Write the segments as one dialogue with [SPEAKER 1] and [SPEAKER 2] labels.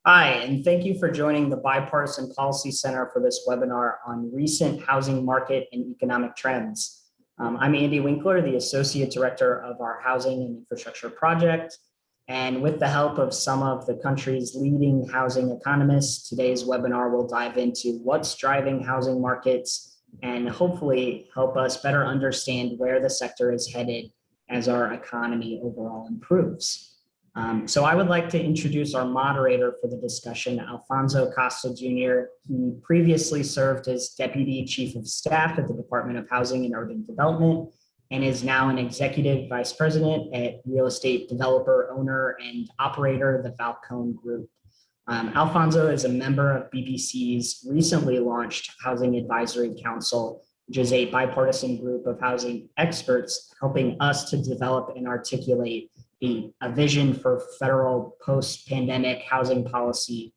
[SPEAKER 1] Hi, and thank you for joining the Bipartisan Policy Center for this webinar on recent housing market and economic trends. I'm Andy Winkler, the Associate Director of our Housing and Infrastructure Project. And with the help of some of the country's leading housing economists, today's webinar will dive into what's driving housing markets and hopefully help us better understand where the sector is headed as our economy overall improves. So I would like to introduce our moderator for the discussion, Alfonso Costa Jr. He previously served as Deputy Chief of Staff at the Department of Housing and Urban Development and is now an Executive Vice President at real estate developer, owner, and operator, the Falcone Group. Alfonso is a member of BPC's recently launched Housing Advisory Council, which is a bipartisan group of housing experts helping us to develop and articulate a vision for federal post-pandemic housing policy,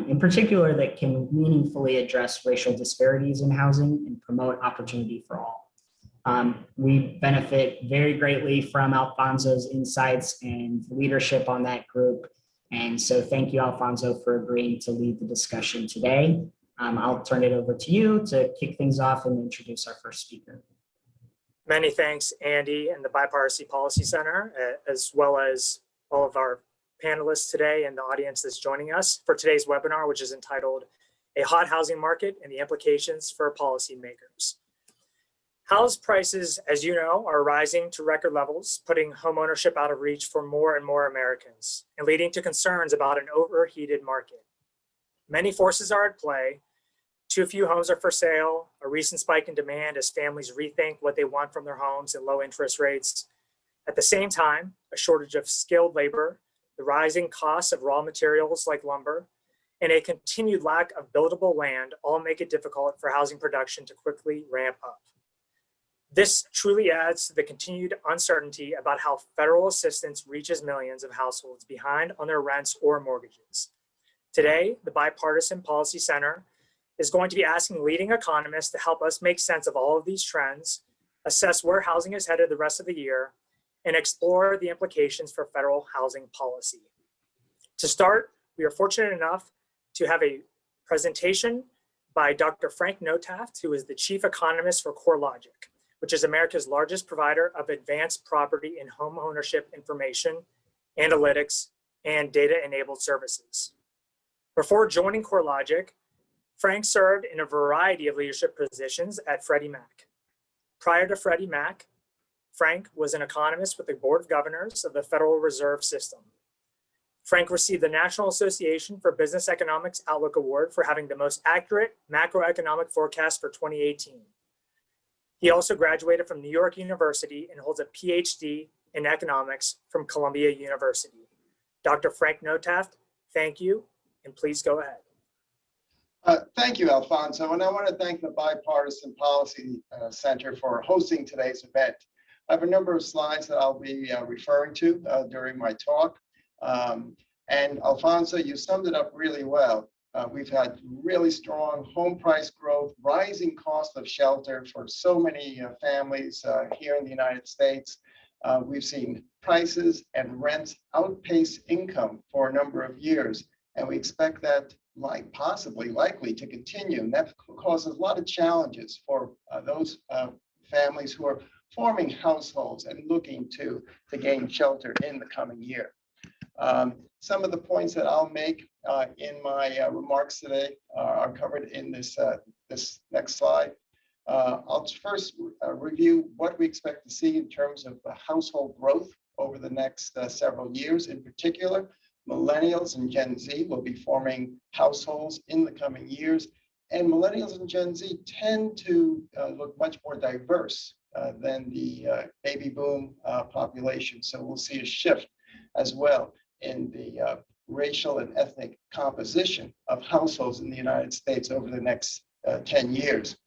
[SPEAKER 1] in particular that can meaningfully address racial disparities in housing and promote opportunity for all. We benefit very greatly from Alfonso's insights and leadership on that group. And so thank you, Alfonso, for agreeing to lead the discussion today. I'll turn it over to you to kick things off and introduce our first speaker.
[SPEAKER 2] Many thanks, Andy and the Bipartisan Policy Center, as well as all of our panelists today and the audience that's joining us for today's webinar, which is entitled A Hot Housing Market and the Implications for Policymakers. House prices, as you know, are rising to record levels, putting homeownership out of reach for more and more Americans and leading to concerns about an overheated market. Many forces are at play. Too few homes are for sale, a recent spike in demand as families rethink what they want from their homes and low interest rates. At the same time, a shortage of skilled labor, the rising costs of raw materials like lumber, and a continued lack of buildable land all make it difficult for housing production to quickly ramp up. This truly adds to the continued uncertainty about how federal assistance reaches millions of households behind on their rents or mortgages. Today, the Bipartisan Policy Center is going to be asking leading economists to help us make sense of all of these trends, assess where housing is headed the rest of the year, and explore the implications for federal housing policy. To start, we are fortunate enough to have a presentation by Dr. Frank Notaft, who is the chief economist for CoreLogic, which is America's largest provider of advanced property and home ownership information, analytics, and data-enabled services. Before joining CoreLogic, Frank served in a variety of leadership positions at Freddie Mac. Prior to Freddie Mac, Frank was an economist with the Board of Governors of the Federal Reserve System. Frank received the National Association for Business Economics Outlook Award for having the most accurate macroeconomic forecast for 2018. He also graduated from New York University and holds a PhD in economics from Columbia University. Dr. Frank Notaft, thank you, and please go ahead.
[SPEAKER 3] Thank you, Alfonso, and I want to thank the Bipartisan Policy Center for hosting today's event. I have a number of slides that I'll be referring to during my talk. And Alfonso, you summed it up really well. We've had really strong home price growth, rising cost of shelter for so many families here in the United States. We've seen prices and rents outpace income for a number of years, and we expect that likely to continue. And that causes a lot of challenges for those families who are forming households and looking to gain shelter in the coming year. Some of the points that I'll make in my remarks today are covered in this next slide. I'll first review what we expect to see in terms of household growth over the next several years. In particular, millennials and Gen Z will be forming households in the coming years, and millennials and Gen Z tend to look much more diverse than the baby boom population. So we'll see a shift as well in the racial and ethnic composition of households in the United States over the next 10 years.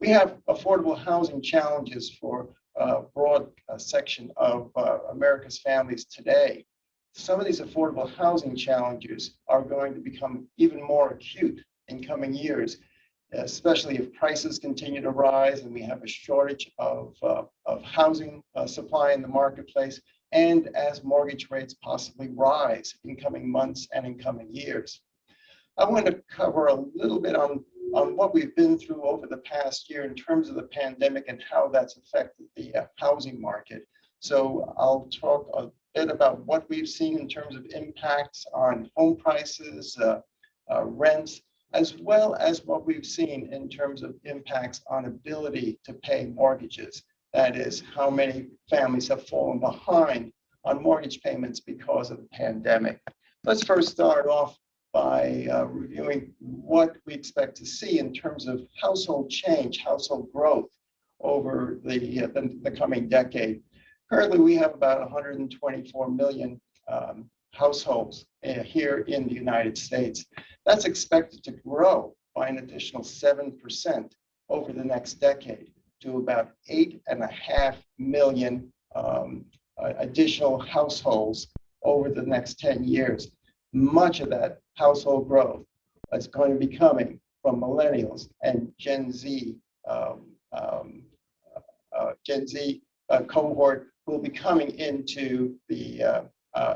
[SPEAKER 3] We have affordable housing challenges for a broad section of America's families today. Some of these affordable housing challenges are going to become even more acute in coming years, especially if prices continue to rise and we have a shortage of housing supply in the marketplace, and as mortgage rates possibly rise in coming months and in coming years. I want to cover a little bit on what we've been through over the past year in terms of the pandemic and how that's affected the housing market. So I'll talk a bit about what we've seen in terms of impacts on home prices, rents, as well as what we've seen in terms of impacts on ability to pay mortgages. That is, how many families have fallen behind on mortgage payments because of the pandemic. Let's first start off by reviewing what we expect to see in terms of household change, household growth over the coming decade. Currently, we have about 124 million households here in the United States. That's expected to grow by an additional 7% over the next decade to about 8.5 million additional households over the next 10 years. Much of that household growth is going to be coming from millennials and Gen Z cohort who will be coming into the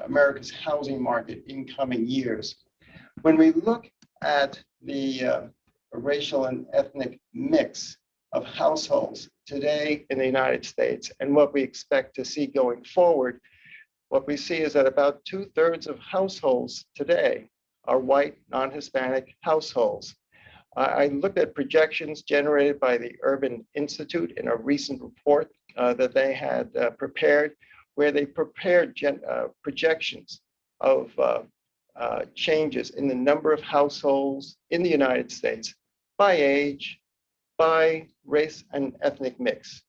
[SPEAKER 3] America's housing market in coming years. When we look at the racial and ethnic mix of households today in the United States and what we expect to see going forward, what we see is that about 2/3 of households today are white, non-Hispanic households. I looked at projections generated by the Urban Institute in a recent report that they had prepared, where they prepared projections of changes in the number of households in the United States by age, by race and ethnic mix.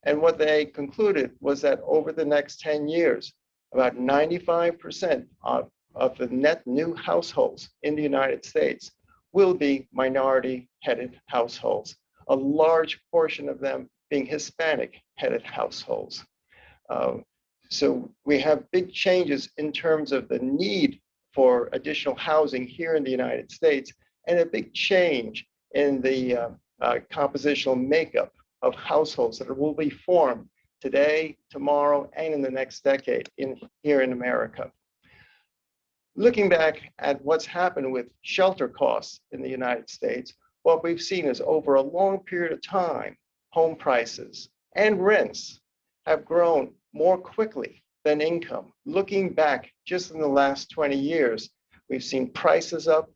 [SPEAKER 3] And what they concluded was that over the next 10 years, about 95% of the net new households in the United States will be minority-headed households, a large portion of them being Hispanic-headed households. So we have big changes in terms of the need for additional housing here in the United States, and a big change in the compositional makeup of households that will be formed today, tomorrow, and in the next decade here in America. Looking back at what's happened with shelter costs in the United States, what we've seen is over a long period of time, home prices and rents have grown more quickly than income. Looking back just in the last 20 years, we've seen prices up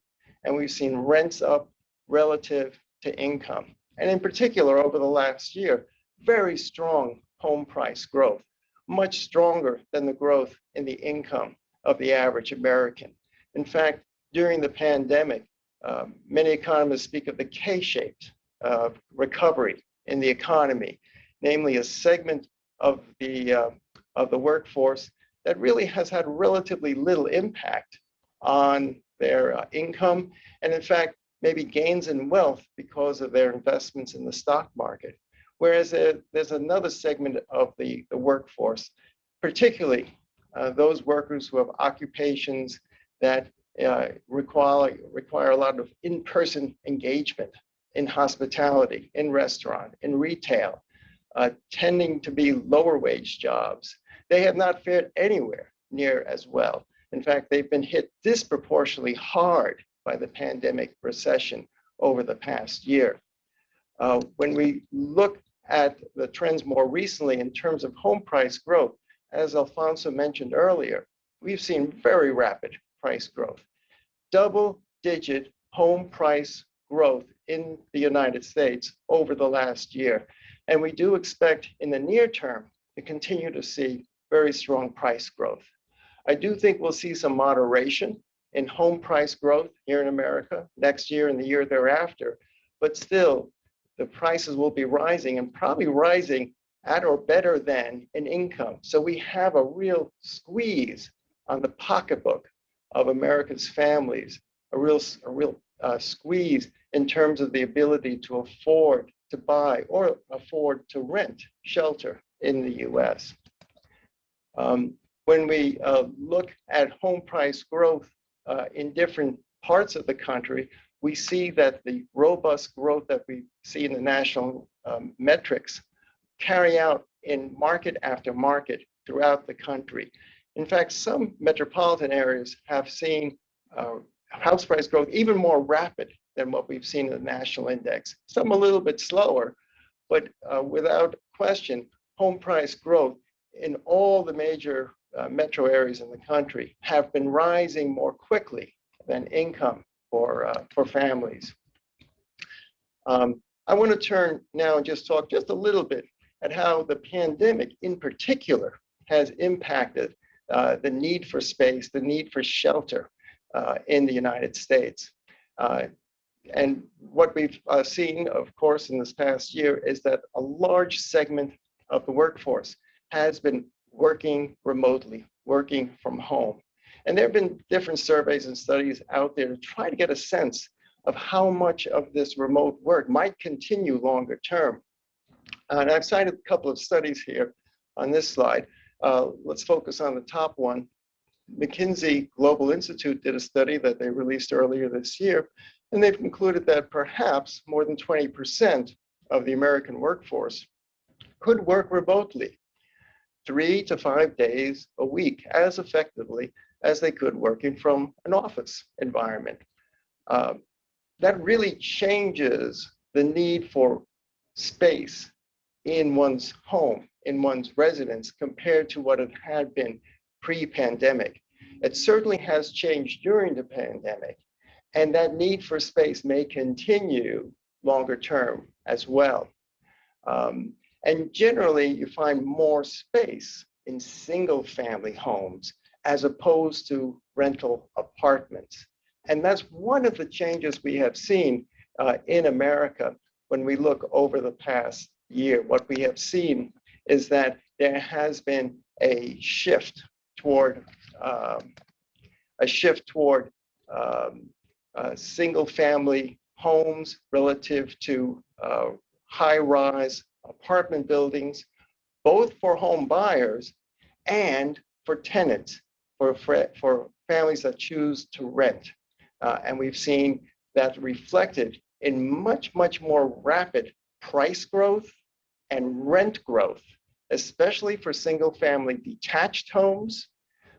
[SPEAKER 3] and we've seen rents up relative to income. And in particular, over the last year, very strong home price growth, much stronger than the growth in the income of the average American. In fact, during the pandemic, many economists speak of the K-shaped recovery in the economy, namely a segment of the workforce that really has had relatively little impact on their income, and in fact, maybe gains in wealth because of their investments in the stock market. Whereas there's another segment of the workforce, particularly those workers who have occupations that require a lot of in-person engagement in hospitality, in restaurant, in retail, tending to be lower wage jobs. They have not fared anywhere near as well. In fact, they've been hit disproportionately hard by the pandemic recession over the past year. When we look at the trends more recently in terms of home price growth, as Alfonso mentioned earlier, we've seen very rapid price growth. Double-digit home price growth in the United States over the last year. And we do expect in the near term to continue to see very strong price growth. I do think we'll see some moderation in home price growth here in America next year and the year thereafter, but still the prices will be rising and probably rising at or better than in income. So we have a real squeeze on the pocketbook of America's families, a real squeeze in terms of the ability to afford to buy or afford to rent shelter in the US. When we look at home price growth in different parts of the country, we see that the robust growth that we see in the national metrics carry out in market after market throughout the country. In fact, some metropolitan areas have seen house price growth even more rapid than what we've seen in the national index. Some a little bit slower, but without question, home price growth in all the major metro areas in the country have been rising more quickly than income for families. I want to turn now and just talk just a little bit at how the pandemic in particular has impacted the need for space, the need for shelter in the United States. And what we've seen, of course, in this past year is that a large segment of the workforce has been working remotely, working from home. And there have been different surveys and studies out there to try to get a sense of how much of this remote work might continue longer term. And I've cited a couple of studies here on this slide. Let's focus on the top one. McKinsey Global Institute did a study that they released earlier this year, and they've concluded that perhaps more than 20% of the American workforce could work remotely 3 to 5 days a week as effectively as they could working from an office environment. That really changes the need for space in one's home, in one's residence, compared to what it had been pre-pandemic. It certainly has changed during the pandemic, and that need for space may continue longer term as well. And generally, you find more space in single family homes as opposed to rental apartments. And that's one of the changes we have seen in America when we look over the past year. What we have seen is that there has been a shift toward single family homes relative to high-rise apartment buildings, both for home buyers and for tenants, for families that choose to rent. And we've seen that reflected in much, much more rapid price growth and rent growth, especially for single family detached homes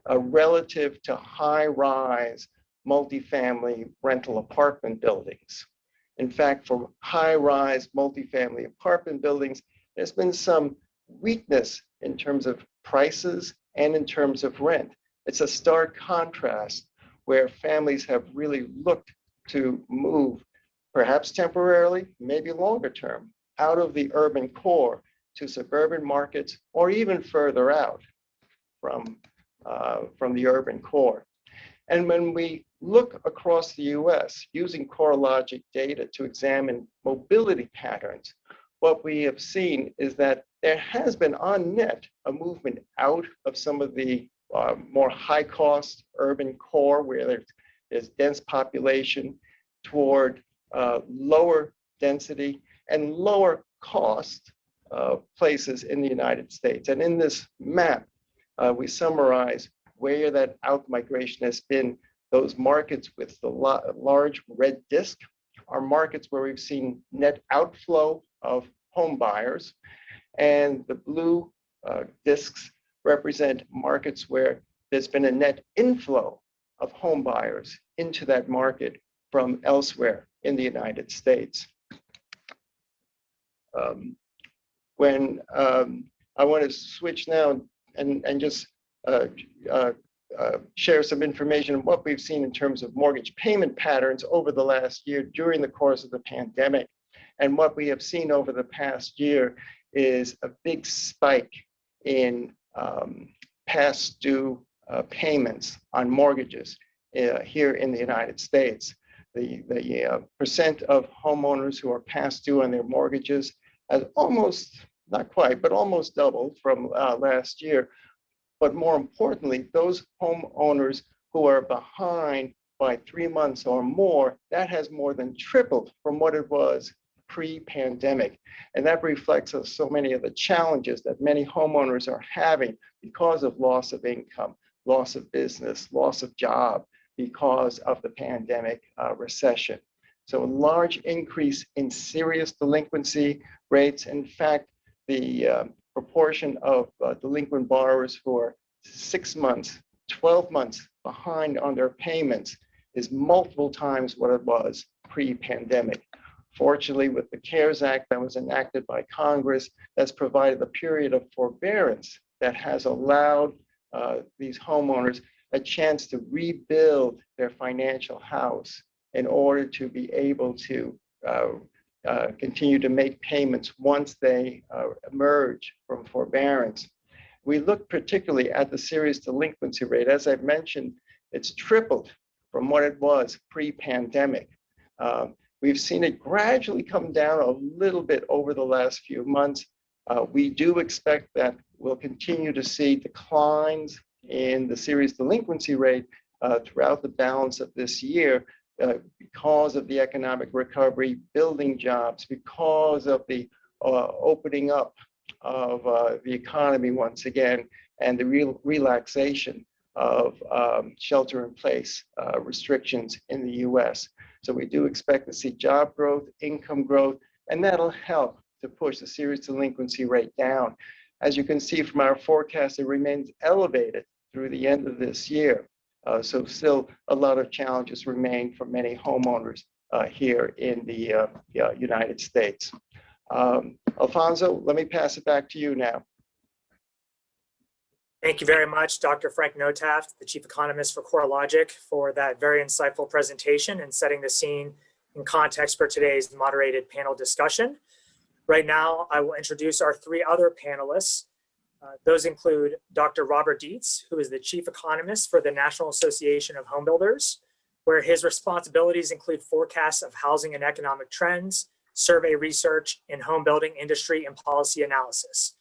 [SPEAKER 3] relative to high-rise multifamily rental apartment buildings. In fact, for high-rise multifamily apartment buildings, there's been some weakness in terms of prices and in terms of rent. It's a stark contrast where families have really looked to move, perhaps temporarily, maybe longer term, out of the urban core to suburban markets or even further out from the urban core. And when we look across the US using CoreLogic data to examine mobility patterns, what we have seen is that there has been on net a movement out of some of the more high cost urban core where there's dense population toward lower density and lower cost places in the United States. And in this map, we summarize where that out-migration has been. Those markets with the large red disk are markets where we've seen net outflow of home buyers, and the blue disks represent markets where there's been a net inflow of home buyers into that market from elsewhere in the United States. When I want to switch now and just share some information on what we've seen in terms of mortgage payment patterns over the last year during the course of the pandemic. And what we have seen over the past year is a big spike in past due payments on mortgages here in the United States. The percent of homeowners who are past due on their mortgages has almost, not quite, but almost doubled from last year. But more importantly, those homeowners who are behind by 3 months or more, that has more than tripled from what it was pre-pandemic. And that reflects so many of the challenges that many homeowners are having because of loss of income, loss of business, loss of job because of the pandemic recession. So a large increase in serious delinquency rates. In fact, the proportion of delinquent borrowers for 6 months, 12 months behind on their payments is multiple times what it was pre-pandemic. Fortunately, with the CARES Act that was enacted by Congress, that's provided a period of forbearance that has allowed these homeowners a chance to rebuild their financial house in order to be able to continue to make payments once they emerge from forbearance. We look particularly at the serious delinquency rate. As I've mentioned, it's tripled from what it was pre-pandemic. We've seen it gradually come down a little bit over the last few months. We do expect that we'll continue to see declines in the serious delinquency rate throughout the balance of this year because of the economic recovery, building jobs, because of the opening up of the economy once again, and the relaxation of shelter-in-place restrictions in the U.S. So we do expect to see job growth, income growth, and that'll help to push the serious delinquency rate down. As you can see from our forecast, it remains elevated through the end of this year. So still a lot of challenges remain for many homeowners here in the United States. Alfonso, let me pass it back to you now.
[SPEAKER 2] Thank you very much, Dr. Frank Notaft, the Chief Economist for CoreLogic, for that very insightful presentation and setting the scene in context for today's moderated panel discussion. Right now, I will introduce our three other panelists. Those include Dr. Robert Dietz, who is the Chief Economist for the National Association of Home Builders, where his responsibilities include forecasts of housing and economic trends, survey research, and home building industry and policy analysis.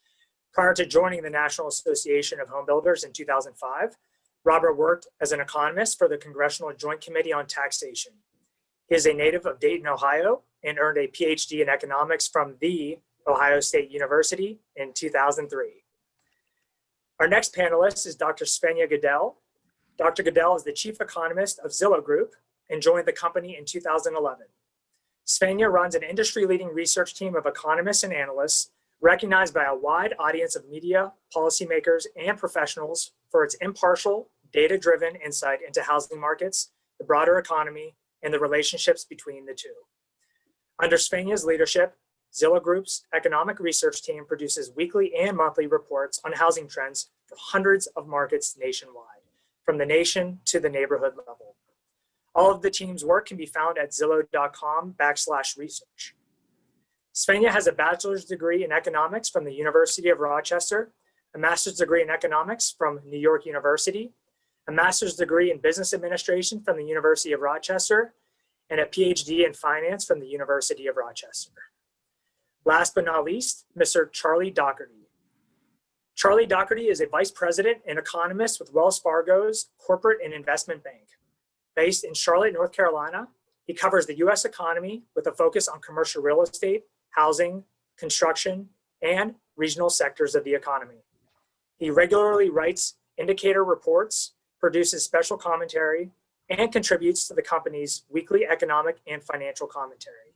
[SPEAKER 2] Prior to joining the National Association of Home Builders in 2005, Robert worked as an economist for the Congressional Joint Committee on Taxation. He is a native of Dayton, Ohio, and earned a PhD in economics from The Ohio State University in 2003. Our next panelist is Dr. Svenja Goodell. Dr. Goodell is the Chief Economist of Zillow Group and joined the company in 2011. Svenja runs an industry-leading research team of economists and analysts recognized by a wide audience of media, policymakers, and professionals for its impartial, data-driven insight into housing markets, the broader economy, and the relationships between the two. Under Svenja's leadership, Zillow Group's economic research team produces weekly and monthly reports on housing trends for hundreds of markets nationwide, from the nation to the neighborhood level. All of the team's work can be found at zillow.com/research. Svenja has a bachelor's degree in economics from the University of Rochester, a master's degree in economics from New York University, a master's degree in business administration from the University of Rochester, and a PhD in finance from the University of Rochester. Last but not least, Mr. Charlie Doherty. Charlie Doherty is a vice president and economist with Wells Fargo's Corporate and Investment Bank. Based in Charlotte, North Carolina, he covers the U.S. economy with a focus on commercial real estate, housing, construction, and regional sectors of the economy. He regularly writes indicator reports, produces special commentary, and contributes to the company's weekly economic and financial commentary.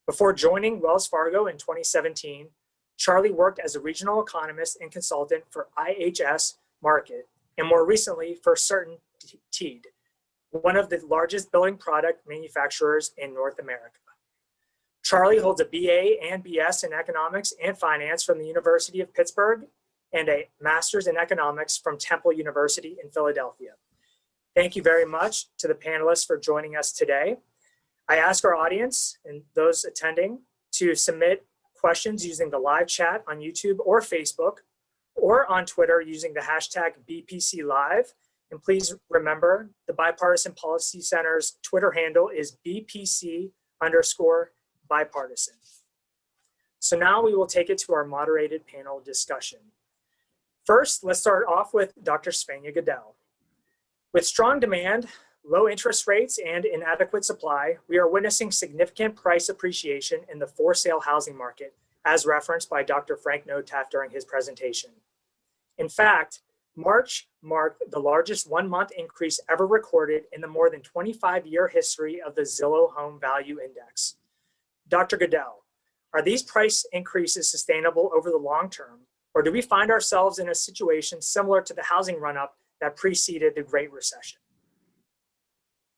[SPEAKER 2] Before joining Wells Fargo in 2017, Charlie worked as a regional economist and consultant for IHS Markit, and more recently for CertainTeed, one of the largest building product manufacturers in North America. Charlie holds a BA and BS in economics and finance from the University of Pittsburgh and a master's in economics from Temple University in Philadelphia. Thank you very much to the panelists for joining us today. I ask our audience and those attending to submit questions using the live chat on YouTube or Facebook, or on Twitter using the hashtag BPCLive. And please remember, the Bipartisan Policy Center's Twitter handle is BPC_bipartisan. So now we will take it to our moderated panel discussion. First, let's start off with Dr. Svenja Goodell. With strong demand, low interest rates, and inadequate supply, we are witnessing significant price appreciation in the for-sale housing market, as referenced by Dr. Frank Notaft during his presentation. In fact, March marked the largest one-month increase ever recorded in the more than 25-year history of the Zillow Home Value Index. Dr. Goodell, are these price increases sustainable over the long term, Or do we find ourselves in a situation similar to the housing run-up that preceded the Great Recession?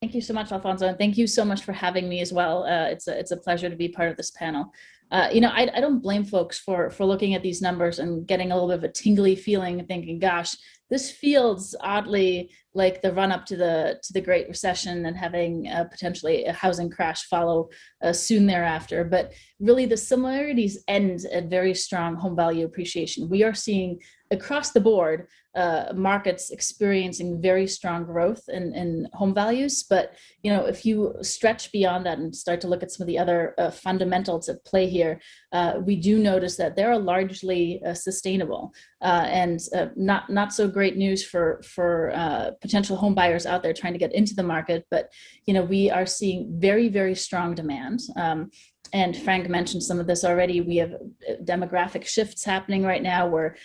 [SPEAKER 4] Thank you so much, Alfonso, and thank you so much for having me as well. It's a pleasure to be part of this panel. I don't blame folks for looking at these numbers and getting a little bit of a tingly feeling and thinking, gosh, this feels oddly like the run up to the Great Recession and having potentially a housing crash follow soon thereafter. But really the similarities end at very strong home value appreciation. We are seeing across the board markets experiencing very strong growth in home values. But if you stretch beyond that and start to look at some of the other fundamentals at play here, we do notice that they're largely sustainable and not so great news for potential home buyers out there trying to get into the market. But we are seeing very, very strong demand. And Frank mentioned some of this already. We have demographic shifts happening right now where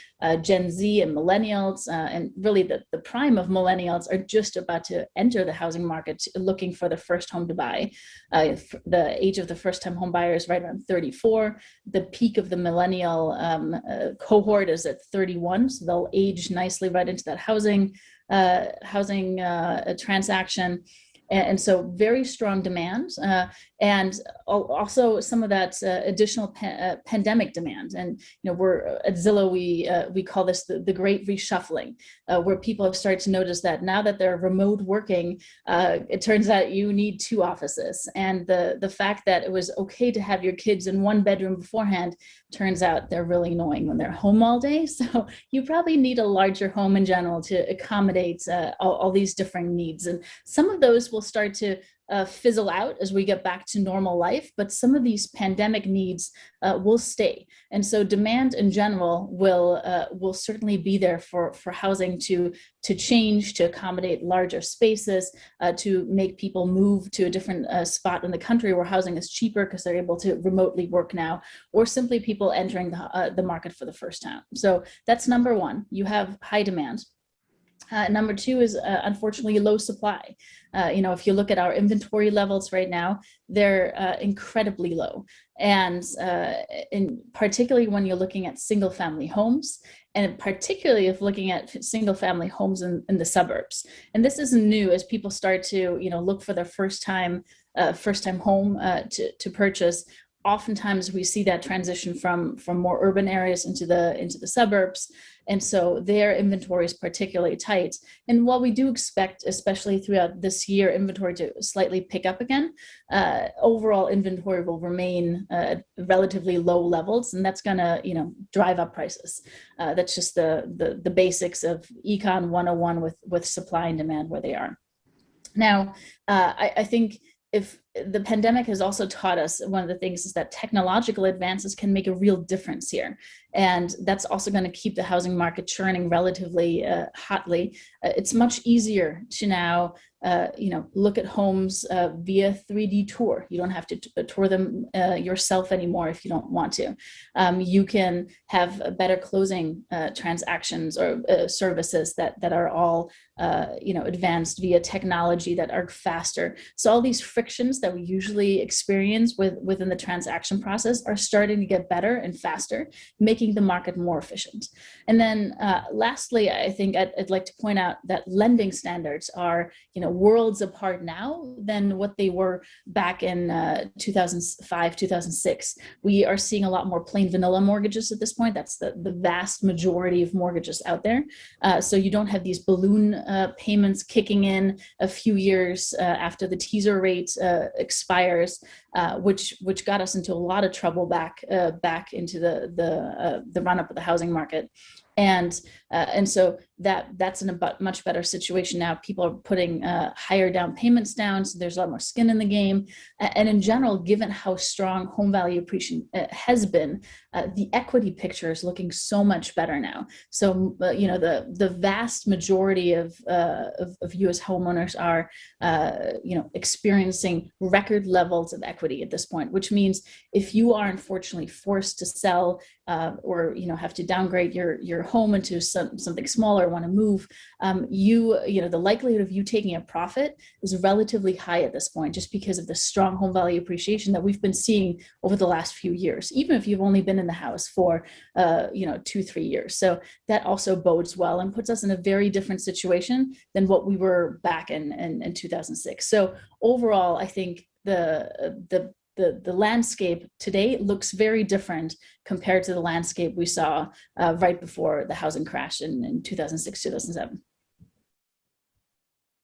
[SPEAKER 4] Gen Z and millennials, and really the prime of millennials, are just about to enter the housing market looking for the first home to buy. The age of the first-time home buyer is right around 34. The peak of the millennial cohort is at 31, so they'll age nicely right into that housing transaction. And so very strong demand, and also some of that additional pandemic demand. And we're at Zillow, we call this the great reshuffling, where people have started to notice that now that they're remote working, it turns out you need 2 offices. And the fact that it was okay to have your kids in 1 bedroom beforehand turns out they're really annoying when they're home all day. So you probably need a larger home in general to accommodate all these different needs. And some of those will start to fizzle out as we get back to normal life, but some of these pandemic needs will stay. And so demand in general will certainly be there for housing to change, to accommodate larger spaces, to make people move to a different spot in the country where housing is cheaper because they're able to remotely work now, or simply people entering the market for the first time. So that's number one. You have high demand. Number 2 is unfortunately low supply. If you look at our inventory levels right now, they're incredibly low. And particularly when you're looking at single family homes, and particularly if looking at single family homes in the suburbs. And this isn't new as people start to look for their first time home to purchase. Oftentimes we see that transition from more urban areas into the suburbs. And so their inventory is particularly tight. And while we do expect, especially throughout this year, inventory to slightly pick up again, overall inventory will remain at relatively low levels, and that's going to drive up prices. That's just the basics of Econ 101 with supply and demand where they are. Now, I think if the pandemic has also taught us, one of the things is that technological advances can make a real difference here. And that's also going to keep the housing market churning relatively hotly. It's much easier to now look at homes via 3D tour. You don't have to tour them yourself anymore if you don't want to. You can have better closing transactions or services that are all advanced via technology, that are faster. So all these frictions that we usually experience within the transaction process are starting to get better and faster, making the market more efficient. And then lastly, I think I'd like to point out that lending standards are worlds apart now than what they were back in 2005, 2006. We are seeing a lot more plain vanilla mortgages at this point. That's the vast majority of mortgages out there. So you don't have these balloon payments kicking in a few years after the teaser rate expires, which got us into a lot of trouble back into the run up of the housing market. And so that's in a much better situation now. People are putting higher down payments down, so there's a lot more skin in the game. And in general, given how strong home value appreciation has been, the equity picture is looking so much better now. So the vast majority of U.S. homeowners are experiencing record levels of equity at this point, which means if you are unfortunately forced to sell or have to downgrade your home into something smaller, want to move, the likelihood of you taking a profit is relatively high at this point, just because of the strong home value appreciation that we've been seeing over the last few years, even if you've only been in the house for 2-3 years. So that also bodes well and puts us in a very different situation than what we were back in 2006. So overall, I think the landscape today looks very different compared to the landscape we saw right before the housing crash in 2006, 2007.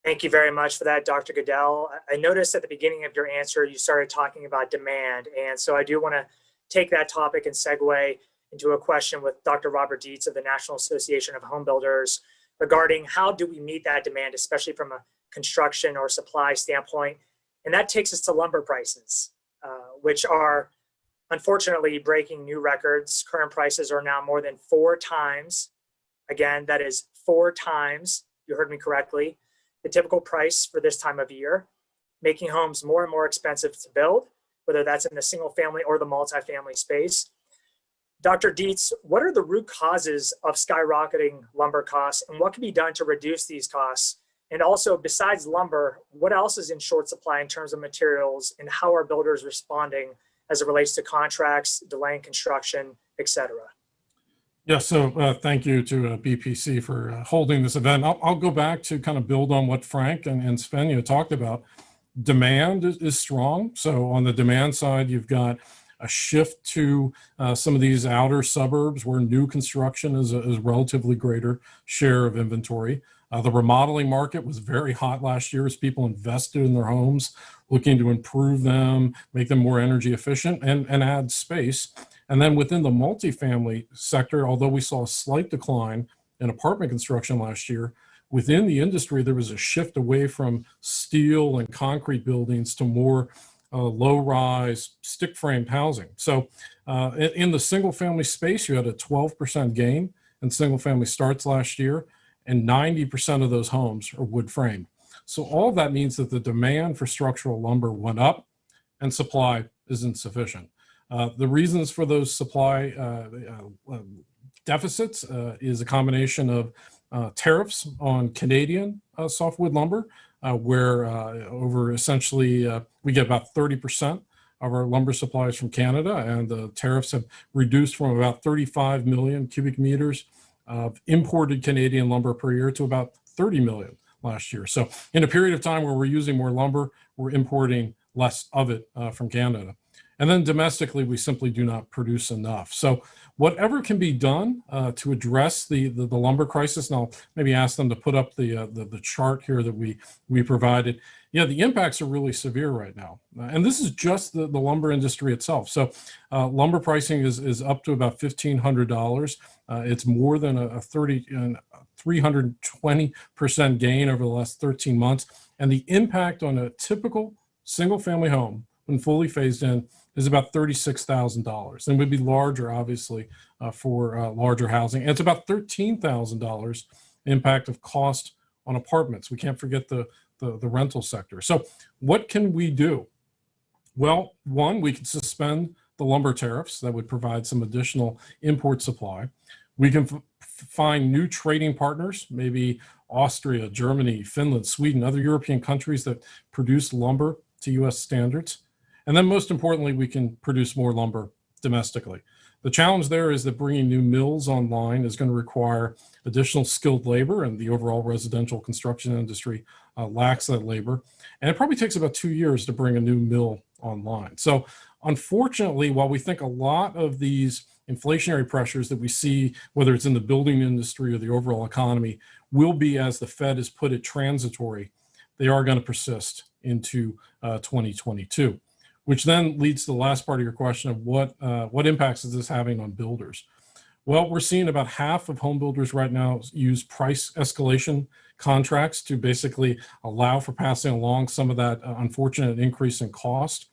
[SPEAKER 2] Thank you very much for that, Dr. Goodell. I noticed at the beginning of your answer, you started talking about demand. And so I do want to take that topic and segue into a question with Dr. Robert Dietz of the National Association of Home Builders regarding how do we meet that demand, especially from a construction or supply standpoint. And that takes us to lumber prices, which are unfortunately breaking new records. Current prices are now more than 4 times. Again, that is 4 times, you heard me correctly, the typical price for this time of year, making homes more and more expensive to build, whether that's in the single family or the multifamily space. Dr. Dietz, what are the root causes of skyrocketing lumber costs, and what can be done to reduce these costs? And also, besides lumber, what else is in short supply in terms of materials, and how are builders responding as it relates to contracts, delaying construction, et cetera?
[SPEAKER 5] Yeah, so thank you to BPC for holding this event. I'll go back to kind of build on what Frank and Svenja talked about. Demand is strong. So on the demand side, you've got a shift to some of these outer suburbs where new construction is a relatively greater share of inventory. The remodeling market was very hot last year as people invested in their homes, looking to improve them, make them more energy efficient, and add space. And then within the multifamily sector, although we saw a slight decline in apartment construction last year, within the industry, there was a shift away from steel and concrete buildings to more low-rise, stick-framed housing. So in the single-family space, you had a 12% gain in single-family starts last year, and 90% of those homes are wood-framed. So all that means that the demand for structural lumber went up and supply is insufficient. The reasons for those supply deficits is a combination of tariffs on Canadian softwood lumber, where over essentially we get about 30% of our lumber supplies from Canada, and the tariffs have reduced from about 35 million cubic meters of imported Canadian lumber per year to about 30 million last year. So in a period of time where we're using more lumber, we're importing less of it from Canada. And then domestically, we simply do not produce enough. So whatever can be done to address the lumber crisis, and I'll maybe ask them to put up the chart here that we provided. Yeah, the impacts are really severe right now. And this is just the lumber industry itself. So lumber pricing is up to about $1,500. It's more than a 320% gain over the last 13 months. And the impact on a typical single-family home when fully phased in is about $36,000, and would be larger, obviously, for larger housing. And it's about $13,000 impact of cost on apartments. We can't forget the rental sector. So what can we do? Well, one, we could suspend the lumber tariffs. That would provide some additional import supply. We can find new trading partners, maybe Austria, Germany, Finland, Sweden, other European countries that produce lumber to U.S. standards. And then most importantly, we can produce more lumber domestically. The challenge there is that bringing new mills online is going to require additional skilled labor, and the overall residential construction industry lacks that labor. And it probably takes about 2 years to bring a new mill online. So unfortunately, while we think a lot of these inflationary pressures that we see, whether it's in the building industry or the overall economy, will be, as the Fed has put it, transitory, they are going to persist into 2022. Which then leads to the last part of your question of what impacts is this having on builders? Well, we're seeing about half of home builders right now use price escalation contracts to basically allow for passing along some of that unfortunate increase in cost.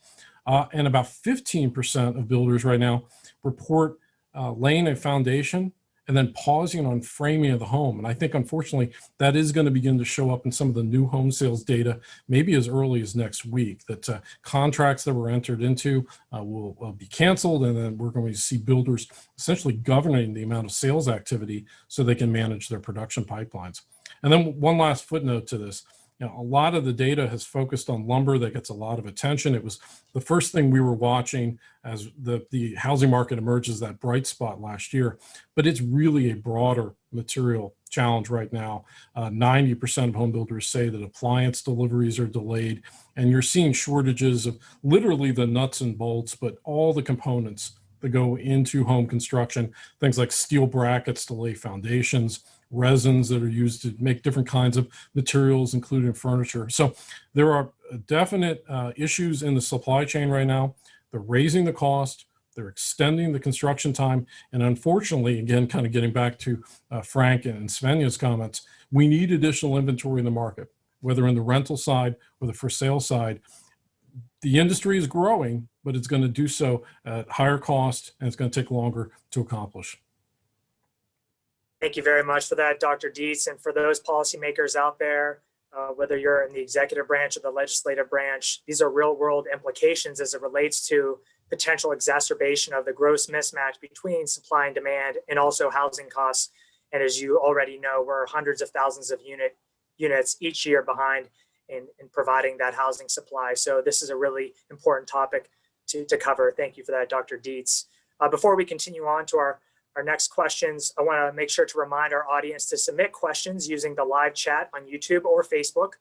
[SPEAKER 5] And about 15% of builders right now report laying a foundation and then pausing on framing of the home. And I think, unfortunately, that is going to begin to show up in some of the new home sales data, maybe as early as next week, that contracts that were entered into will be canceled, and then we're going to see builders essentially governing the amount of sales activity so they can manage their production pipelines. And then one last footnote to this. A lot of the data has focused on lumber. That gets a lot of attention. It was the first thing we were watching as the housing market emerges, that bright spot last year. But it's really a broader material challenge right now. 90% of home builders say that appliance deliveries are delayed, and you're seeing shortages of literally the nuts and bolts, but all the components that go into home construction, things like steel brackets to lay foundations, resins that are used to make different kinds of materials, including furniture. So there are definite issues in the supply chain right now. They're raising the cost, they're extending the construction time, and unfortunately, again, kind of getting back to Frank and Svenja's comments, we need additional inventory in the market, whether in the rental side or the for sale side. The industry is growing, but it's going to do so at higher cost, and it's going to take longer to accomplish.
[SPEAKER 2] Thank you very much for that, Dr. Dietz. And for those policymakers out there, whether you're in the executive branch or the legislative branch, these are real world implications as it relates to potential exacerbation of the gross mismatch between supply and demand, and also housing costs. And as you already know, we're hundreds of thousands of units each year behind in providing that housing supply. So this is a really important topic to cover. Thank you for that, Dr. Dietz. Before we continue on to our next questions, I want to make sure to remind our audience to submit questions using the live chat on YouTube or Facebook,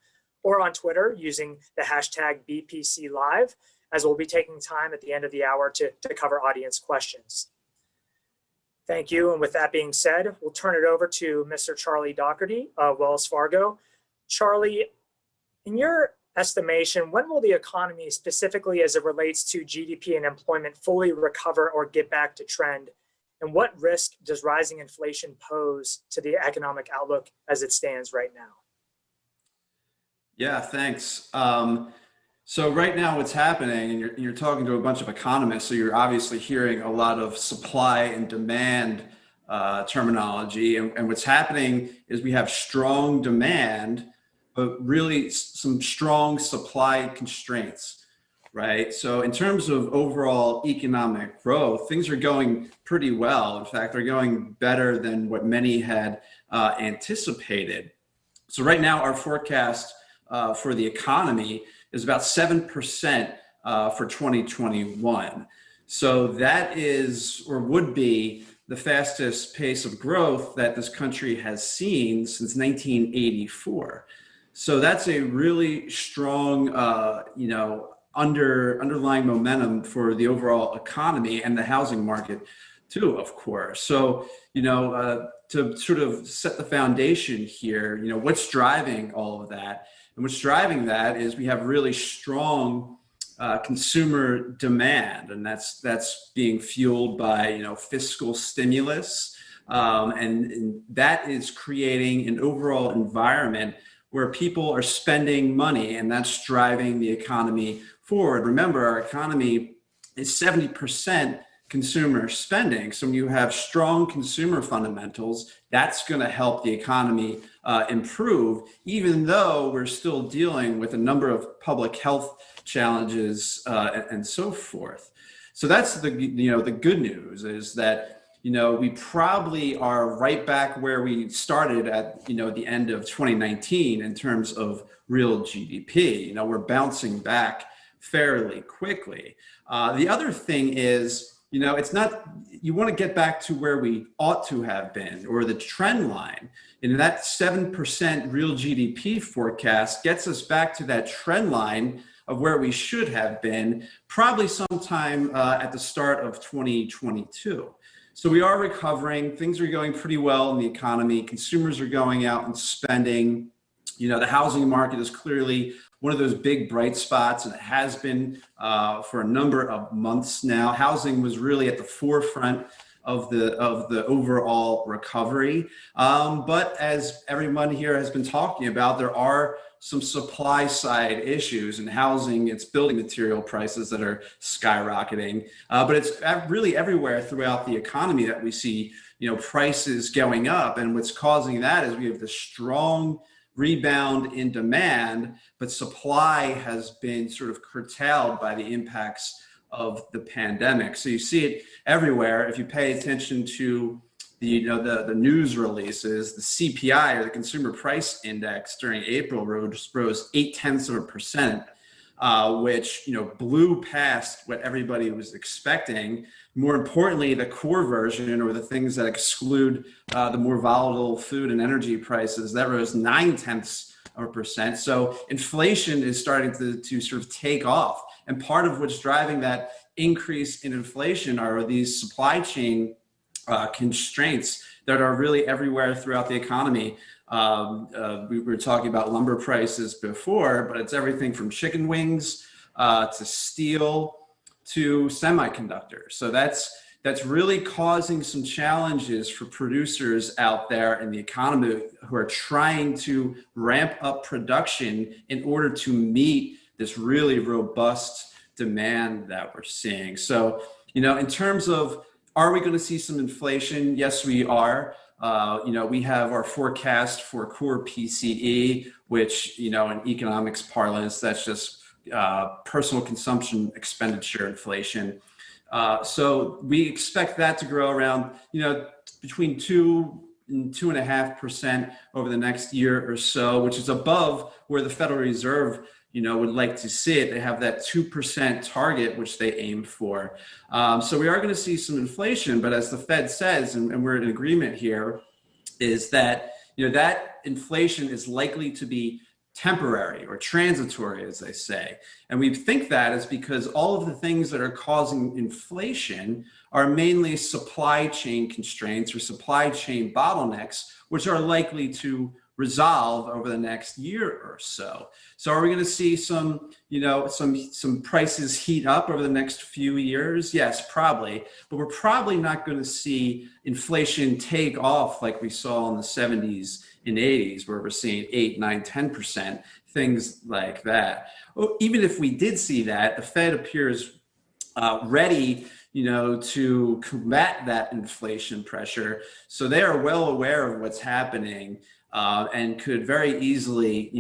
[SPEAKER 2] or on Twitter using the hashtag BPCLive, as we'll be taking time at the end of the hour to cover audience questions. Thank you. And with that being said, we'll turn it over to Mr. Charlie Doherty of Wells Fargo. Charlie, in your estimation, when will the economy, specifically as it relates to GDP and employment, fully recover or get back to trend? And what risk does rising inflation pose to the economic outlook as it stands right now?
[SPEAKER 6] Yeah, thanks. So right now what's happening, and you're talking to a bunch of economists, so you're obviously hearing a lot of supply and demand terminology. And what's happening is we have strong demand, but really some strong supply constraints, right? So in terms of overall economic growth, things are going pretty well. In fact, they're going better than what many had anticipated. So right now our forecast for the economy is about 7% for 2021. So that is, or would be, the fastest pace of growth that this country has seen since 1984. So that's a really strong, underlying momentum for the overall economy and the housing market too, of course. So, to sort of set the foundation here, what's driving all of that? And what's driving that is we have really strong consumer demand, and that's being fueled by fiscal stimulus, and that is creating an overall environment where people are spending money, and that's driving the economy forward. Remember, our economy is 70% consumer spending. So when you have strong consumer fundamentals, that's going to help the economy improve, even though we're still dealing with a number of public health challenges and so forth. So that's the good news is that we probably are right back where we started at the end of 2019 in terms of real GDP. We're bouncing back fairly quickly. The other thing is, it's not, you want to get back to where we ought to have been, or the trend line. And that 7% real GDP forecast gets us back to that trend line of where we should have been, probably sometime at the start of 2022. So we are recovering. Things are going pretty well in the economy. Consumers are going out and spending. The housing market is clearly one of those big bright spots, and it has been for a number of months now. Housing was really at the forefront of the overall recovery. But as everyone here has been talking about, there are some supply side issues in housing. It's building material prices that are skyrocketing, but it's really everywhere throughout the economy that we see, prices going up. And what's causing that is we have this strong rebound in demand, but supply has been sort of curtailed by the impacts of the pandemic. So you see it everywhere. If you pay attention to the news releases, the CPI, or the Consumer Price Index, during April rose 0.8%, which blew past what everybody was expecting. More importantly, the core version, or the things that exclude the more volatile food and energy prices, that rose 0.9%. So inflation is starting to sort of take off. And part of what's driving that increase in inflation are these supply chain constraints that are really everywhere throughout the economy. We were talking about lumber prices before, but it's everything from chicken wings to steel to semiconductors. So that's really causing some challenges for producers out there in the economy who are trying to ramp up production in order to meet this really robust demand that we're seeing. So, in terms of, are we going to see some inflation? Yes, we are. We have our forecast for core PCE, which, in economics parlance, that's just personal consumption expenditure inflation. So we expect that to grow around, between 2 and 2.5% over the next year or so, which is above where the Federal Reserve would like to see it. They have that 2% target, which they aim for. So we are going to see some inflation, but as the Fed says, and we're in agreement here, is that, that inflation is likely to be temporary or transitory, as they say. And we think that is because all of the things that are causing inflation are mainly supply chain constraints or supply chain bottlenecks, which are likely to resolve over the next year or so. So are we going to see some prices heat up over the next few years? Yes, probably. But we're probably not going to see inflation take off like we saw in the 70s and 80s, where we're seeing 8, 9, 10%, things like that. Even if we did see that, the Fed appears ready to combat that inflation pressure. So they are well aware of what's happening. And could very easily,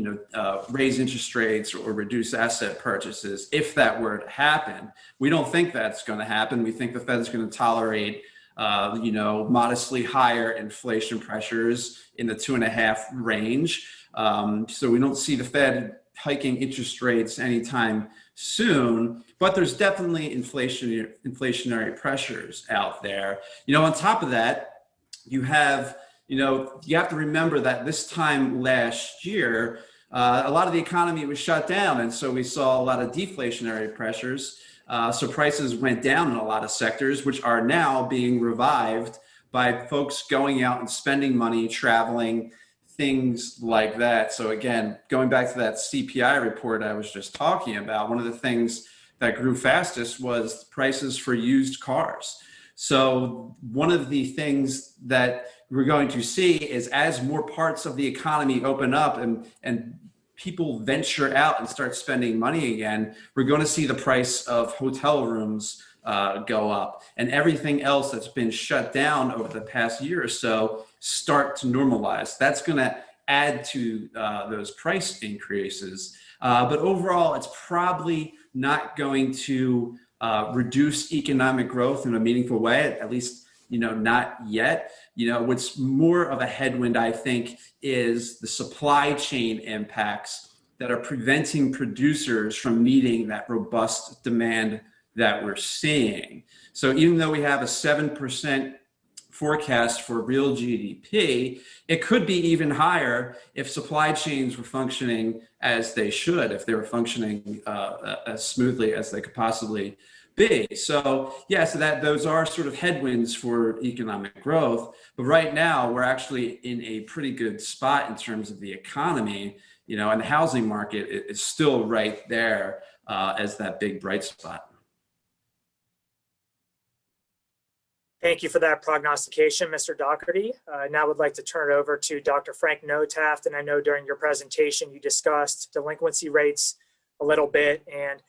[SPEAKER 6] raise interest rates or reduce asset purchases if that were to happen. We don't think that's going to happen. We think the Fed is going to tolerate, modestly higher inflation pressures in the 2.5 range. So we don't see the Fed hiking interest rates anytime soon. But there's definitely inflationary pressures out there. On top of that, you have to remember that this time last year, a lot of the economy was shut down. And so we saw a lot of deflationary pressures. So prices went down in a lot of sectors, which are now being revived by folks going out and spending money, traveling, things like that. So again, going back to that CPI report I was just talking about, one of the things that grew fastest was prices for used cars. So one of the things that we're going to see is, as more parts of the economy open up and people venture out and start spending money again, we're going to see the price of hotel rooms go up, and everything else that's been shut down over the past year or so start to normalize. That's going to add to those price increases. But overall, it's probably not going to reduce economic growth in a meaningful way, at least, not yet. What's more of a headwind, I think, is the supply chain impacts that are preventing producers from meeting that robust demand that we're seeing. So even though we have a 7% forecast for real GDP, it could be even higher if supply chains were functioning as they should, if they were functioning as smoothly as they could possibly be. So those are sort of headwinds for economic growth. But right now, we're actually in a pretty good spot in terms of the economy, and the housing market is still right there as that big bright spot.
[SPEAKER 2] Thank you for that prognostication, Mr. Doherty. Now I would like to turn it over to Dr. Frank Notaft. And I know during your presentation, you discussed delinquency rates a little bit and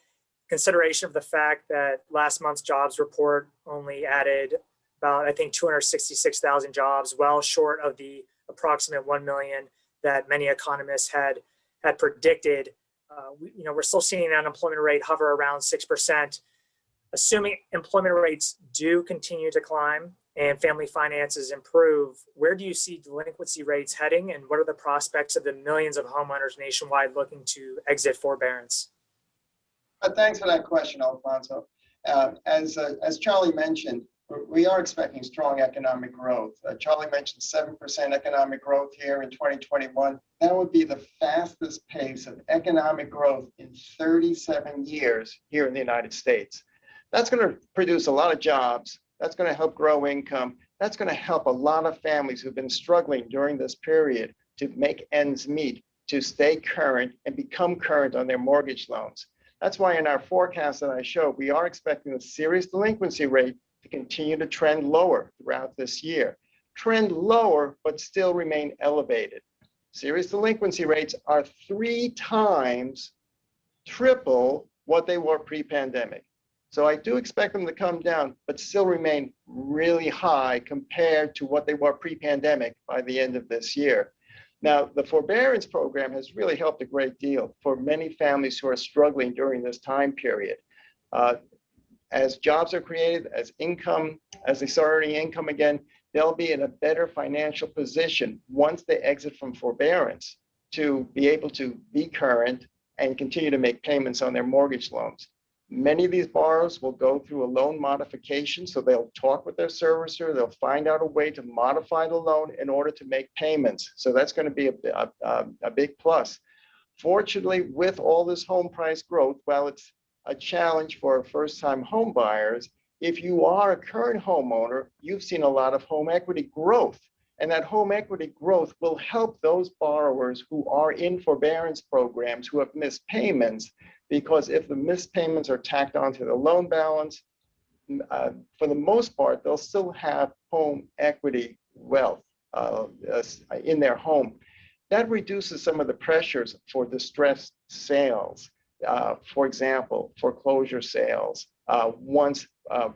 [SPEAKER 2] consideration of the fact that last month's jobs report only added about, I think, 266,000 jobs, well short of the approximate 1 million that many economists had predicted. We're still seeing an unemployment rate hover around 6%. Assuming employment rates do continue to climb and family finances improve, where do you see delinquency rates heading, and what are the prospects of the millions of homeowners nationwide looking to exit forbearance?
[SPEAKER 3] Thanks for that question, Alfonso. As Charlie mentioned, we are expecting strong economic growth. Charlie mentioned 7% economic growth here in 2021. That would be the fastest pace of economic growth in 37 years here in the United States. That's going to produce a lot of jobs. That's going to help grow income. That's going to help a lot of families who've been struggling during this period to make ends meet, to stay current and become current on their mortgage loans. That's why in our forecast that I showed, we are expecting the serious delinquency rate to continue to trend lower throughout this year. Trend lower, but still remain elevated. Serious delinquency rates are 3 times, triple what they were pre-pandemic. So I do expect them to come down, but still remain really high compared to what they were pre-pandemic by the end of this year. Now, the forbearance program has really helped a great deal for many families who are struggling during this time period. As jobs are created, as they start earning income again, they'll be in a better financial position once they exit from forbearance to be able to be current and continue to make payments on their mortgage loans. Many of these borrowers will go through a loan modification, so they'll talk with their servicer, they'll find out a way to modify the loan in order to make payments. So that's going to be a big plus. Fortunately, with all this home price growth, while it's a challenge for first-time home buyers, if you are a current homeowner, you've seen a lot of home equity growth. And that home equity growth will help those borrowers who are in forbearance programs who have missed payments, because if the missed payments are tacked onto the loan balance, for the most part, they'll still have home equity wealth in their home. That reduces some of the pressures for distressed sales. For example, foreclosure sales, once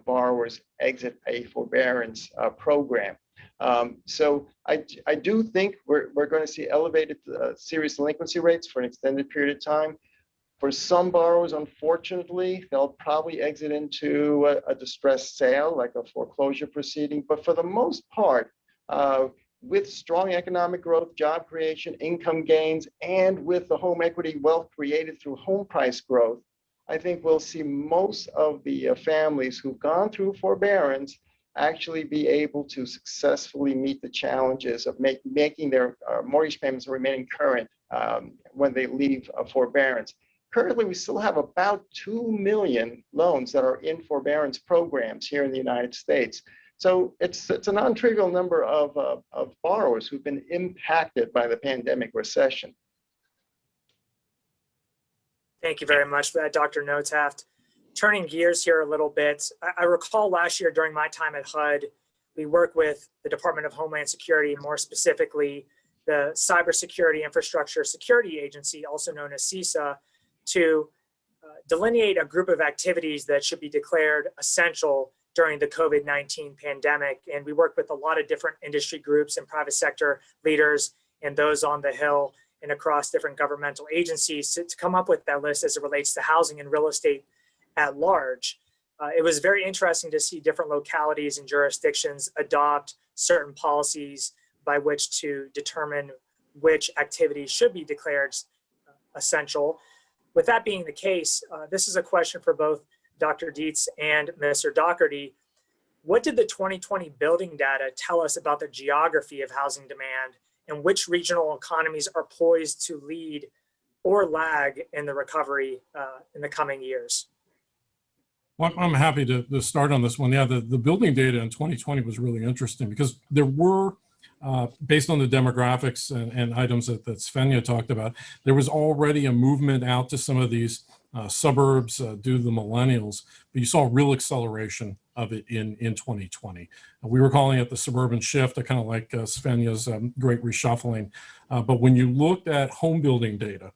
[SPEAKER 3] borrowers exit a forbearance program. So I do think we're going to see elevated serious delinquency rates for an extended period of time. For some borrowers, unfortunately, they'll probably exit into a distressed sale, like a foreclosure proceeding. But for the most part, with strong economic growth, job creation, income gains, and with the home equity wealth created through home price growth, I think we'll see most of the families who've gone through forbearance actually be able to successfully meet the challenges of making their mortgage payments and remaining current when they leave forbearance. Currently, we still have about 2 million loans that are in forbearance programs here in the United States. So it's a non-trivial number of borrowers who've been impacted by the pandemic recession.
[SPEAKER 2] Thank you very much for that, Dr. Notaft. Turning gears here a little bit, I recall last year during my time at HUD, we worked with the Department of Homeland Security, and more specifically, the Cybersecurity Infrastructure Security Agency, also known as CISA, to delineate a group of activities that should be declared essential during the COVID-19 pandemic. And we worked with a lot of different industry groups and private sector leaders and those on the Hill and across different governmental agencies to come up with that list as it relates to housing and real estate at large. It was very interesting to see different localities and jurisdictions adopt certain policies by which to determine which activities should be declared essential. With that being the case, this is a question for both Dr. Dietz and Mr. Doherty. What did the 2020 building data tell us about the geography of housing demand, and which regional economies are poised to lead or lag in the recovery in the coming years?
[SPEAKER 5] Well, I'm happy to start on this one. Yeah, the building data in 2020 was really interesting because there were, based on the demographics and items that Svenja talked about, there was already a movement out to some of these suburbs due to the millennials, but you saw a real acceleration of it in 2020. We were calling it the suburban shift. I kind of like Svenja's great reshuffling. But when you looked at home building data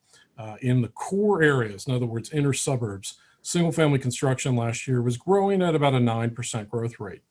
[SPEAKER 5] in the core areas, in other words, inner suburbs, single family construction last year was growing at about a 9% growth rate.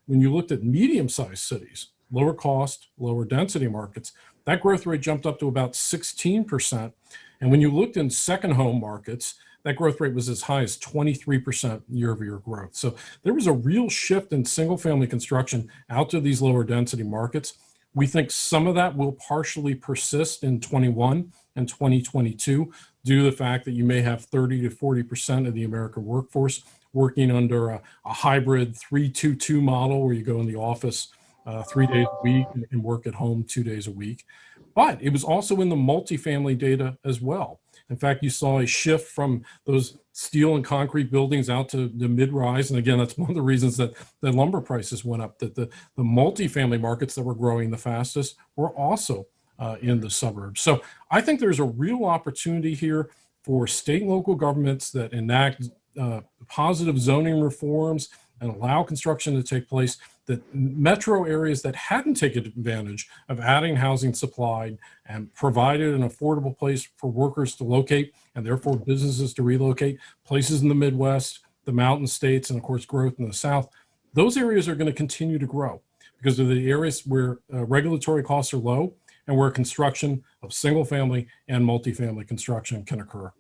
[SPEAKER 5] When you looked at medium-sized cities, lower cost, lower density markets, that growth rate jumped up to about 16%. And when you looked in second home markets, that growth rate was as high as 23% year-over-year growth. So there was a real shift in single family construction out to these lower density markets. We think some of that will partially persist in 21 and 2022 due to the fact that you may have 30 to 40% of the American workforce working under a hybrid 3-2-2 model where you go in the office 3 days a week and work at home 2 days a week. But it was also in the multifamily data as well. In fact, you saw a shift from those steel and concrete buildings out to the mid-rise. And again, that's one of the reasons that the lumber prices went up, that the multifamily markets that were growing the fastest were also in the suburbs. So I think there's a real opportunity here for state and local governments that enact positive zoning reforms and allow construction to take place, that metro areas that hadn't taken advantage of adding housing supply and provided an affordable place for workers to locate and therefore businesses to relocate, places in the Midwest, the mountain states, and of course growth in the South, those areas are going to continue to grow because of the areas where regulatory costs are low and where construction of single family and multifamily construction can occur.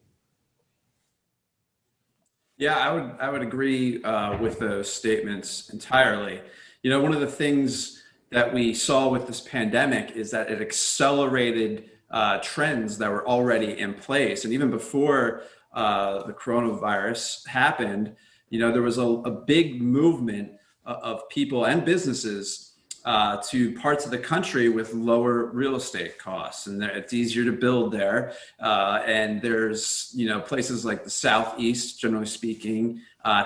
[SPEAKER 6] Yeah, I would agree with those statements entirely. You know, one of the things that we saw with this pandemic is that it accelerated trends that were already in place. And even before the coronavirus happened, you know, there was a big movement of people and businesses to parts of the country with lower real estate costs, and it's easier to build there. And there's, you know, places like the Southeast, generally speaking,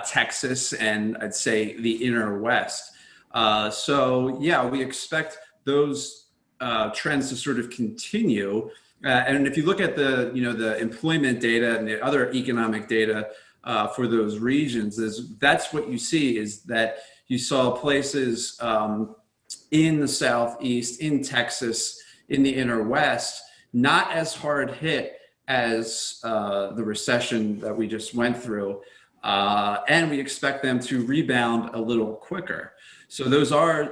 [SPEAKER 6] Texas, and I'd say the inner West. So yeah, we expect those trends to sort of continue. And if you look at the, you know, the employment data and the other economic data for those regions, that's what you see is that you saw places in the Southeast, in Texas, in the inner West, not as hard hit as the recession that we just went through. And we expect them to rebound a little quicker. So those are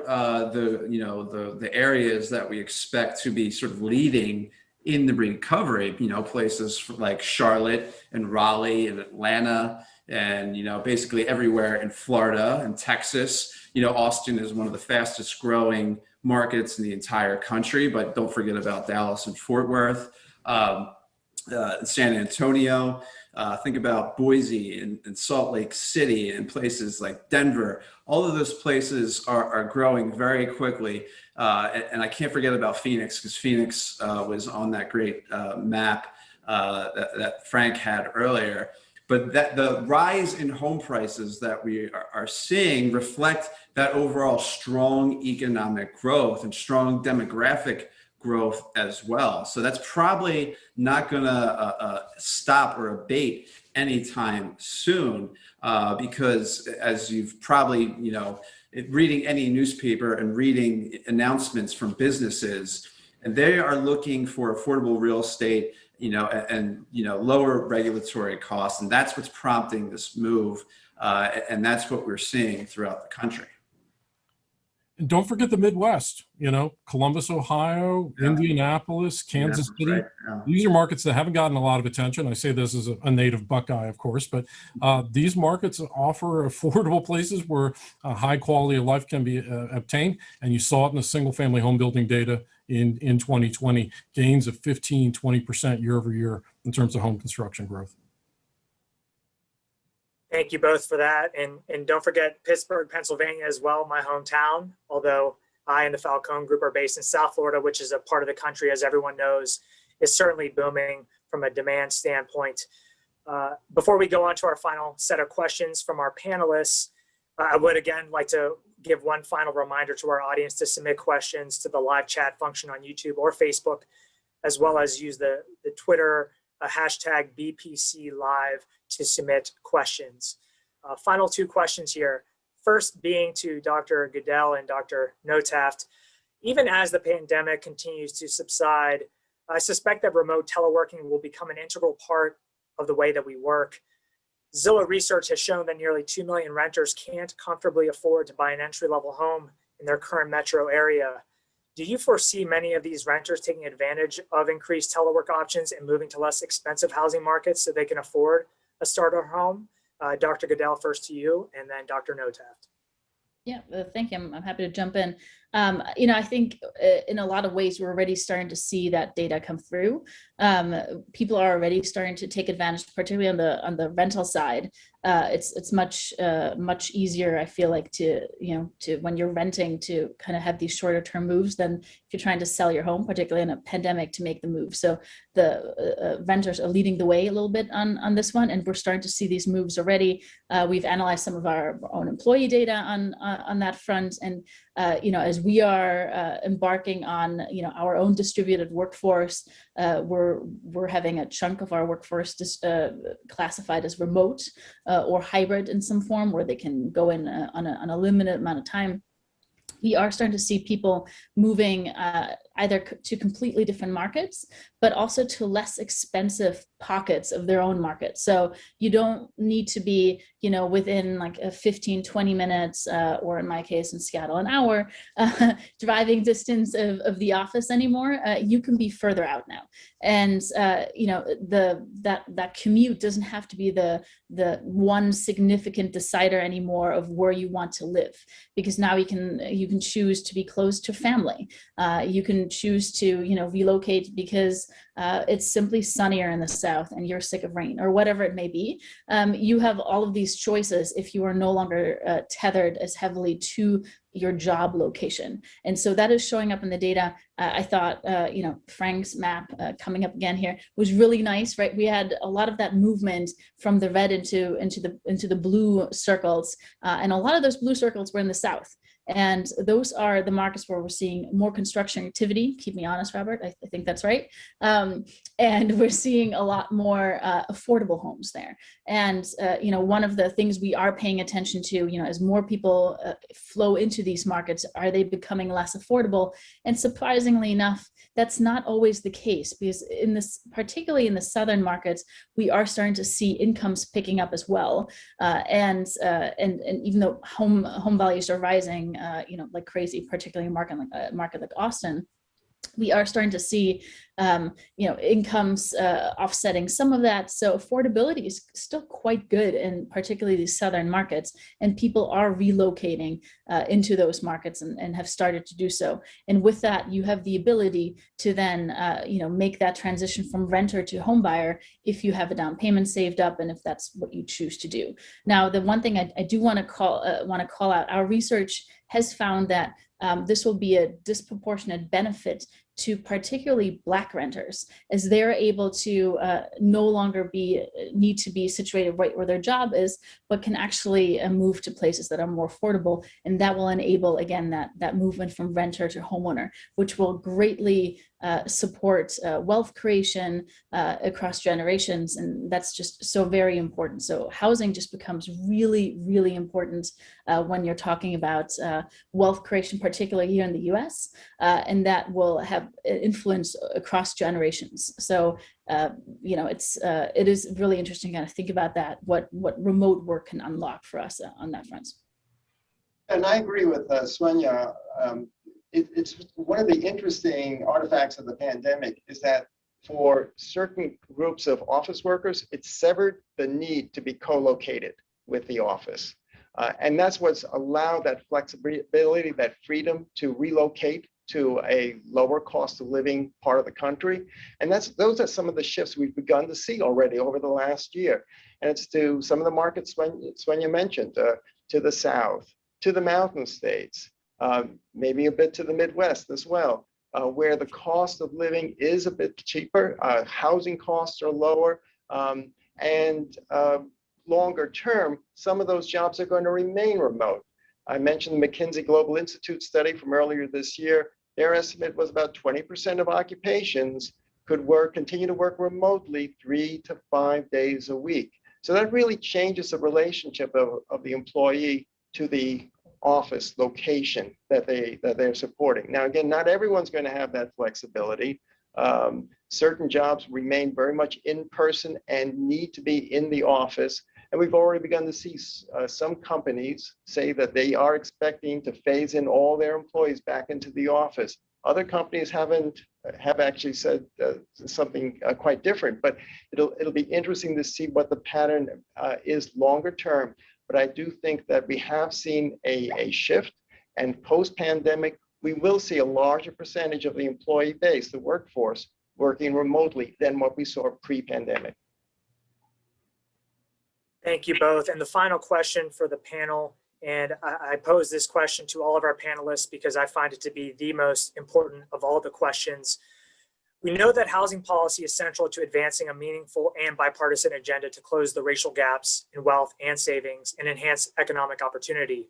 [SPEAKER 6] the areas that we expect to be sort of leading in the recovery, you know, places like Charlotte and Raleigh and Atlanta and, you know, basically everywhere in Florida and Texas. You know, Austin is one of the fastest growing markets in the entire country, but don't forget about Dallas and Fort Worth, San Antonio. Think about Boise and Salt Lake City and places like Denver. All of those places are growing very quickly. And I can't forget about Phoenix, because Phoenix was on that great map that Frank had earlier. But that the rise in home prices that we are seeing reflect that overall strong economic growth and strong demographic growth as well. So that's probably not going to stop or abate anytime soon, because as you've probably, you know, reading any newspaper and reading announcements from businesses, and they are looking for affordable real estate, you know, and you know, lower regulatory costs, and that's what's prompting this move, and that's what we're seeing throughout the country.
[SPEAKER 5] And don't forget the Midwest, you know, Columbus, Ohio,
[SPEAKER 6] Yeah.
[SPEAKER 5] Indianapolis, Kansas City.
[SPEAKER 6] Right. Yeah.
[SPEAKER 5] These are markets that haven't gotten a lot of attention. I say this as a native Buckeye, of course, but these markets offer affordable places where a high quality of life can be obtained. And you saw it in the single family home building data in 2020, gains of 15, 20% year over year in terms of home construction growth.
[SPEAKER 2] Thank you both for that. And don't forget Pittsburgh, Pennsylvania as well, my hometown, although I and the Falcone Group are based in South Florida, which is a part of the country, as everyone knows, is certainly booming from a demand standpoint. Before we go on to our final set of questions from our panelists, I would again like to give one final reminder to our audience to submit questions to the live chat function on YouTube or Facebook, as well as use the Twitter hashtag BPC Live to submit questions. Final two questions here. First being to Dr. Goodell and Dr. Notaft. Even as the pandemic continues to subside, I suspect that remote teleworking will become an integral part of the way that we work. Zillow research has shown that nearly 2 million renters can't comfortably afford to buy an entry-level home in their current metro area. Do you foresee many of these renters taking advantage of increased telework options and moving to less expensive housing markets so they can afford a starter home? Dr. Goodell, first to you, and then Dr. Notaft.
[SPEAKER 4] Yeah, thank you. I'm happy to jump in. I think in a lot of ways, we're already starting to see that data come through. People are already starting to take advantage, particularly on the rental side. It's much easier, I feel like, to when you're renting, to kind of have these shorter term moves than if you're trying to sell your home, particularly in a pandemic, to make the move. So the renters are leading the way a little bit on this one, and we're starting to see these moves already. We've analyzed some of our own employee data on that front, and as we are embarking on our own distributed workforce, we're having a chunk of our workforce classified as remote or hybrid in some form, where they can go in on a limited amount of time. We are starting to see people moving either to completely different markets, but also to less expensive pockets of their own market. So you don't need to be, within like a 15, 20 minutes, or in my case in Seattle, an hour driving distance of the office anymore. You can be further out now. And, that commute doesn't have to be the one significant decider anymore of where you want to live, because now you can choose to be close to family. You can choose to, relocate because it's simply sunnier in the south and you're sick of rain, or whatever it may be. You have all of these choices if you are no longer tethered as heavily to your job location. And so that is showing up in the data. I thought, Frank's map coming up again here was really nice, right? We had a lot of that movement from the red into the blue circles. And a lot of those blue circles were in the south. And those are the markets where we're seeing more construction activity. Keep me honest, Robert, I think that's right. And we're seeing a lot more affordable homes there. And, one of the things we are paying attention to, as more people flow into these markets, are they becoming less affordable? And surprisingly enough, that's not always the case, because particularly in the southern markets, we are starting to see incomes picking up as well. And even though home values are rising, like crazy, particularly in a market like Austin, we are starting to see, incomes offsetting some of that. So affordability is still quite good in particularly these southern markets, and people are relocating into those markets and have started to do so. And with that, you have the ability to then, make that transition from renter to home buyer if you have a down payment saved up and if that's what you choose to do. Now, the one thing I do want to call out, our research has found that this will be a disproportionate benefit to particularly Black renters, as they're able to no longer need to be situated right where their job is, but can actually move to places that are more affordable. And that will enable, again, that movement from renter to homeowner, which will greatly support wealth creation across generations. And that's just so very important. So housing just becomes really, really important when you're talking about wealth creation, particularly here in the US, and that will have influence across generations. So, it is really interesting to kind of think about that, what remote work can unlock for us on that front.
[SPEAKER 3] And I agree with Swenya. It's one of the interesting artifacts of the pandemic is that for certain groups of office workers, it severed the need to be co-located with the office. And that's what's allowed that flexibility, that freedom to relocate to a lower cost of living part of the country. And those are some of the shifts we've begun to see already over the last year. And it's to some of the markets Swenya mentioned, to the south, to the mountain states, maybe a bit to the Midwest as well, where the cost of living is a bit cheaper, housing costs are lower, and longer term, some of those jobs are going to remain remote. I mentioned the McKinsey Global Institute study from earlier this year. Their estimate was about 20% of occupations could continue to work remotely 3 to 5 days a week. So that really changes the relationship of the employee to the office location that they're supporting. Now, again, not everyone's going to have that flexibility. Certain jobs remain very much in person and need to be in the office. And we've already begun to see some companies say that they are expecting to phase in all their employees back into the office. Other companies have actually said something quite different, but it'll be interesting to see what the pattern is longer term. But I do think that we have seen a shift, and post-pandemic, we will see a larger percentage of the employee base, the workforce, working remotely than what we saw pre-pandemic.
[SPEAKER 2] Thank you both. And the final question for the panel, and I pose this question to all of our panelists because I find it to be the most important of all the questions. We know that housing policy is central to advancing a meaningful and bipartisan agenda to close the racial gaps in wealth and savings and enhance economic opportunity.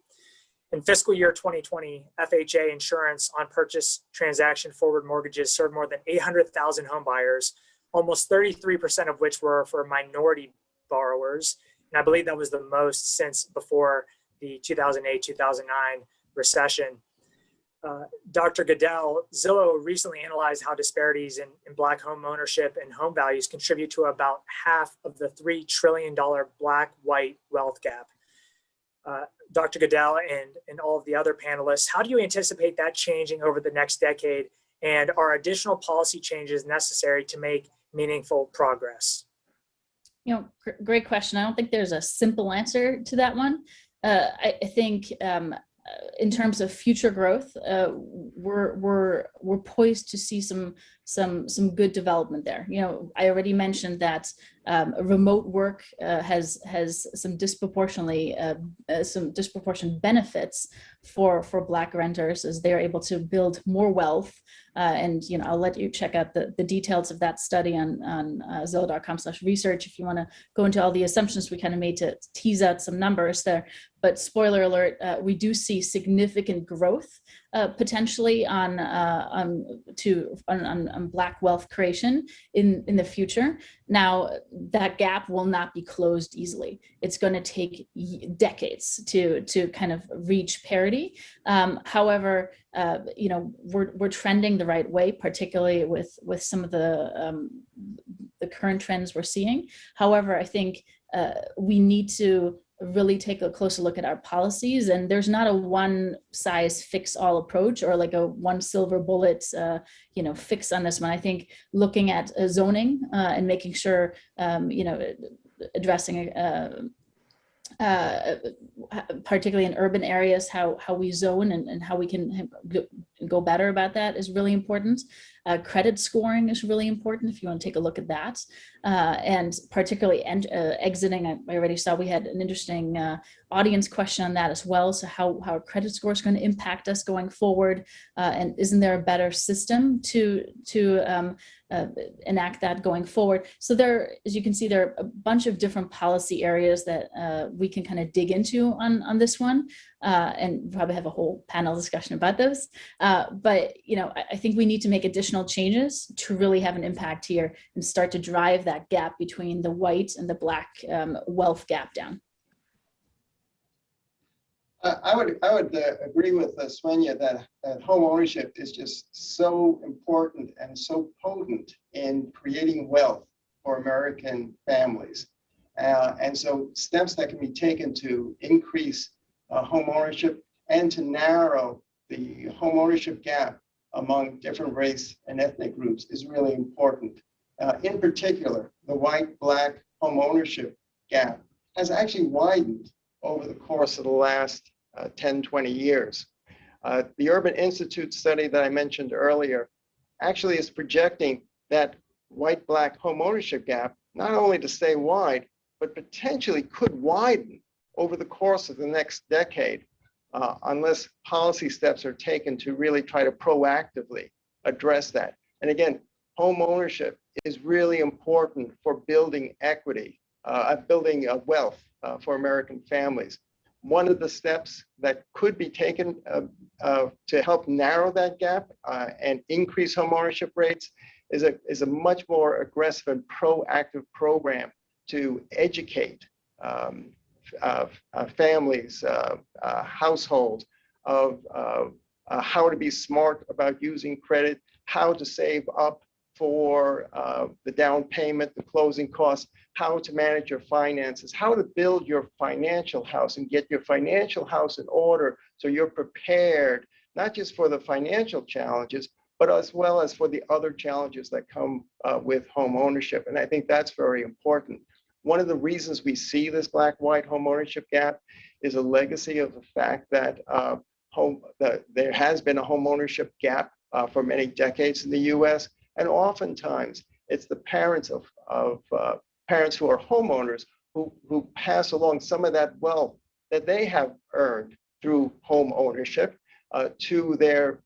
[SPEAKER 2] In fiscal year 2020, FHA insurance on purchase transaction forward mortgages served more than 800,000 home buyers, almost 33% of which were for minority borrowers. And I believe that was the most since before the 2008-2009 recession. Dr. Goodell, Zillow recently analyzed how disparities in Black home ownership and home values contribute to about half of the $3 trillion Black-white wealth gap. Dr. Goodell and all of the other panelists, how do you anticipate that changing over the next decade? And are additional policy changes necessary to make meaningful progress?
[SPEAKER 4] Great question. I don't think there's a simple answer to that one. I think in terms of future growth, we're poised to see some good development there. I already mentioned that remote work has some disproportionate benefits for Black renters as they're able to build more wealth. And I'll let you check out the details of that study on Zillow.com/research if you want to go into all the assumptions we kind of made to tease out some numbers there. But spoiler alert, we do see significant growth potentially on Black wealth creation in the future. Now, that gap will not be closed easily. It's going to take decades to kind of reach parity. However, we're trending the right way, particularly with some of the current trends we're seeing. However, I think we need to really take a closer look at our policies, and there's not a one size fits all approach or like a one silver bullet fix on this one. I think looking at zoning and making sure addressing particularly in urban areas how we zone and how we can go better about that is really important. Credit scoring is really important if you want to take a look at that. And particularly exiting, I already saw we had an interesting audience question on that as well. So how a credit score is going to impact us going forward, and isn't there a better system to enact that going forward? So there, as you can see, there are a bunch of different policy areas that we can kind of dig into on this one, and probably have a whole panel discussion about those. But I think we need to make additional changes to really have an impact here and start to drive that gap between the white and the Black wealth gap down.
[SPEAKER 3] I would agree with Swenya that home ownership is just so important and so potent in creating wealth for American families. And so steps that can be taken to increase home ownership and to narrow the home ownership gap among different race and ethnic groups is really important. In particular, the white-Black home ownership gap has actually widened over the course of the last 10, 20 years. The Urban Institute study that I mentioned earlier actually is projecting that white-Black home ownership gap not only to stay wide, but potentially could widen over the course of the next decade, unless policy steps are taken to really try to proactively address that. And again, home ownership is really important for building equity, building wealth for American families. One of the steps that could be taken to help narrow that gap and increase home ownership rates is a much more aggressive and proactive program to educate families, households of how to be smart about using credit, how to save up for the down payment, the closing costs, how to manage your finances, how to build your financial house and get your financial house in order so you're prepared, not just for the financial challenges, but as well as for the other challenges that come with home ownership. And I think that's very important. One of the reasons we see this black-white home ownership gap is a legacy of the fact that there has been a home ownership gap for many decades in the U.S. And oftentimes it's the parents of parents who are homeowners who pass along some of that wealth that they have earned through home ownership to their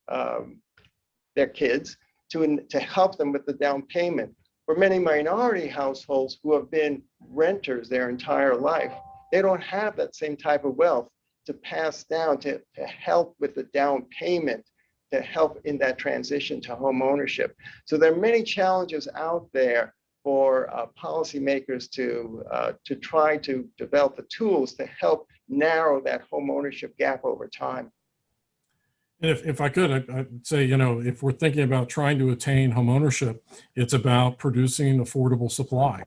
[SPEAKER 3] kids to help them with the down payment. For many minority households who have been renters their entire life, they don't have that same type of wealth to pass down to help with the down payment, to help in that transition to home ownership. So there are many challenges out there for policymakers to try to develop the tools to help narrow that home ownership gap over time.
[SPEAKER 5] And if I could, I'd say, if we're thinking about trying to attain home ownership, it's about producing affordable supply.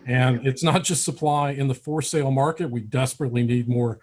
[SPEAKER 5] And it's not just supply in the for sale market. We desperately need more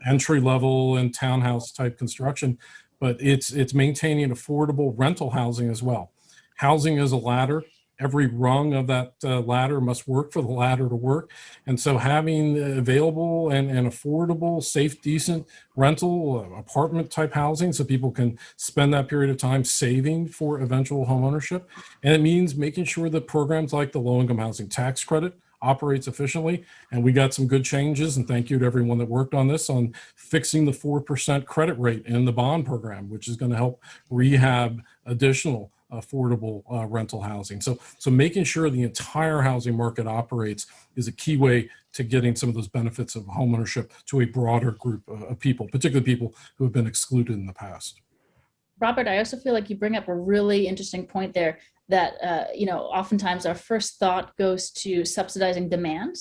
[SPEAKER 5] entry level and townhouse type construction, but it's maintaining affordable rental housing as well. Housing is a ladder. Every rung of that ladder must work for the ladder to work. And so having available and affordable, safe, decent rental apartment type housing so people can spend that period of time saving for eventual home ownership. And it means making sure that programs like the low income housing tax credit operates efficiently. And we got some good changes, and thank you to everyone that worked on this, on fixing the 4% credit rate in the bond program, which is going to help rehab additional affordable rental housing. So making sure the entire housing market operates is a key way to getting some of those benefits of homeownership to a broader group of people, particularly people who have been excluded in the past.
[SPEAKER 4] Robert, I also feel like you bring up a really interesting point there that, oftentimes our first thought goes to subsidizing demand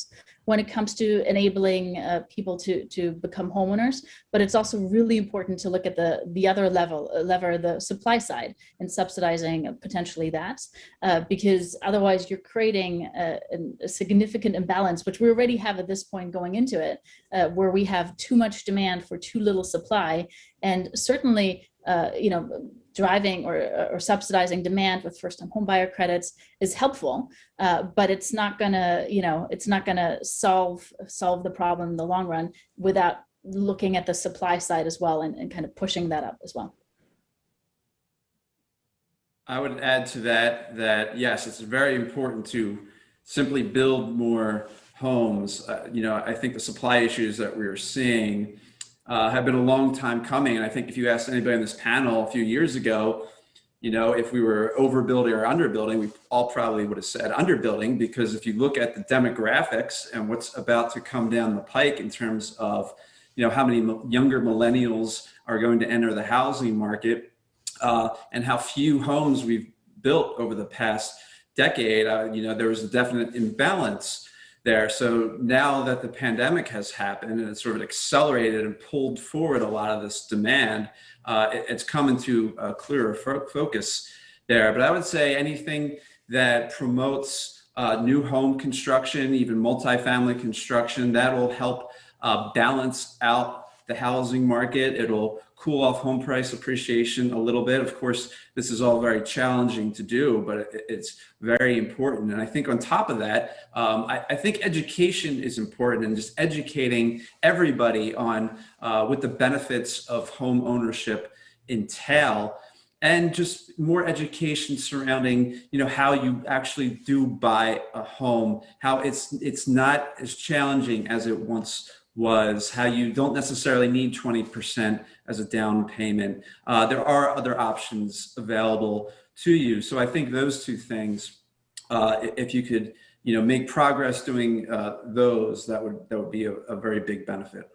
[SPEAKER 4] when it comes to enabling people to become homeowners. But it's also really important to look at the other lever, the supply side, and subsidizing potentially that, because otherwise you're creating a significant imbalance, which we already have at this point going into it, where we have too much demand for too little supply. And certainly, driving or subsidizing demand with first-time homebuyer credits is helpful, but it's not gonna solve the problem in the long run without looking at the supply side as well and kind of pushing that up as well.
[SPEAKER 6] I would add to that yes, it's very important to simply build more homes. I think the supply issues that we're seeing have been a long time coming. And I think if you asked anybody on this panel a few years ago, if we were overbuilding or underbuilding, we all probably would have said underbuilding, because if you look at the demographics and what's about to come down the pike in terms of, how many younger millennials are going to enter the housing market and how few homes we've built over the past decade, there was a definite imbalance there. So now that the pandemic has happened and it's sort of accelerated and pulled forward a lot of this demand, it's come into a clearer focus there. But I would say anything that promotes new home construction, even multifamily construction, that will help balance out the housing market. It'll cool off home price appreciation a little bit. Of course, this is all very challenging to do, but it's very important. And I think on top of that, I think education is important, and just educating everybody on what the benefits of home ownership entail, and just more education surrounding, how you actually do buy a home, how it's not as challenging as it once was, how you don't necessarily need 20% as a down payment. There are other options available to you. So I think those two things, if you could, make progress doing those, that would be a very big benefit.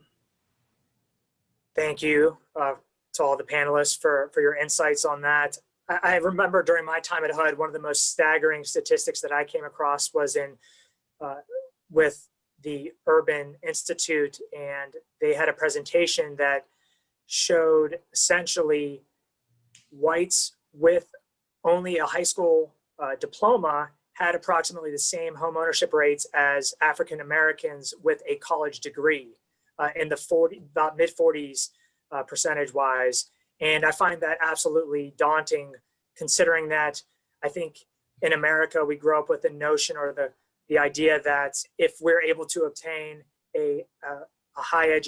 [SPEAKER 2] Thank you to all the panelists for your insights on that. I remember during my time at HUD, one of the most staggering statistics that I came across was in with the Urban Institute, and they had a presentation that showed essentially whites with only a high school diploma had approximately the same home ownership rates as African Americans with a college degree in the about mid 40s percentage wise. And I find that absolutely daunting, considering that I think in America we grew up with the notion or the idea that if we're able to obtain a higher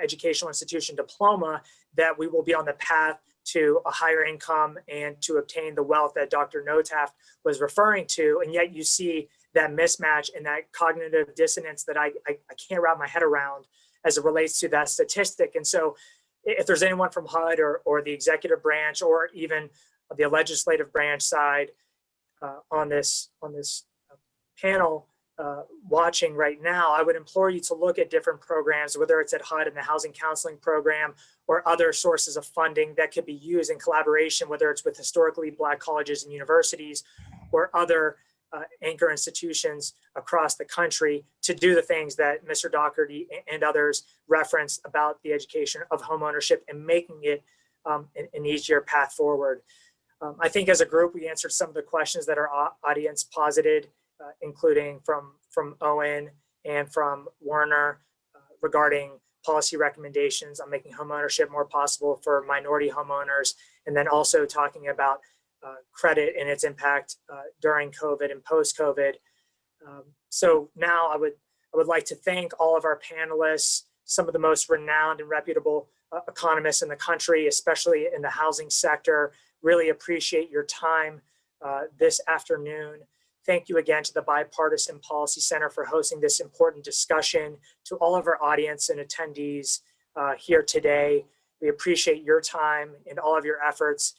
[SPEAKER 2] educational institution diploma, that we will be on the path to a higher income and to obtain the wealth that Dr. Notaf was referring to. And yet you see that mismatch and that cognitive dissonance that I can't wrap my head around as it relates to that statistic. And so if there's anyone from HUD or the executive branch or even the legislative branch side on this panel watching right now, I would implore you to look at different programs, whether it's at HUD and the housing counseling program or other sources of funding that could be used in collaboration, whether it's with historically Black colleges and universities or other anchor institutions across the country to do the things that Mr. Doherty and others referenced about the education of homeownership and making it an easier path forward. I think as a group, we answered some of the questions that our audience posited, including from Owen and from Werner regarding policy recommendations on making homeownership more possible for minority homeowners, and then also talking about credit and its impact during COVID and post-COVID. So now I would like to thank all of our panelists, some of the most renowned and reputable economists in the country, especially in the housing sector. Really appreciate your time this afternoon. Thank you again to the Bipartisan Policy Center for hosting this important discussion. To all of our audience and attendees here today, we appreciate your time and all of your efforts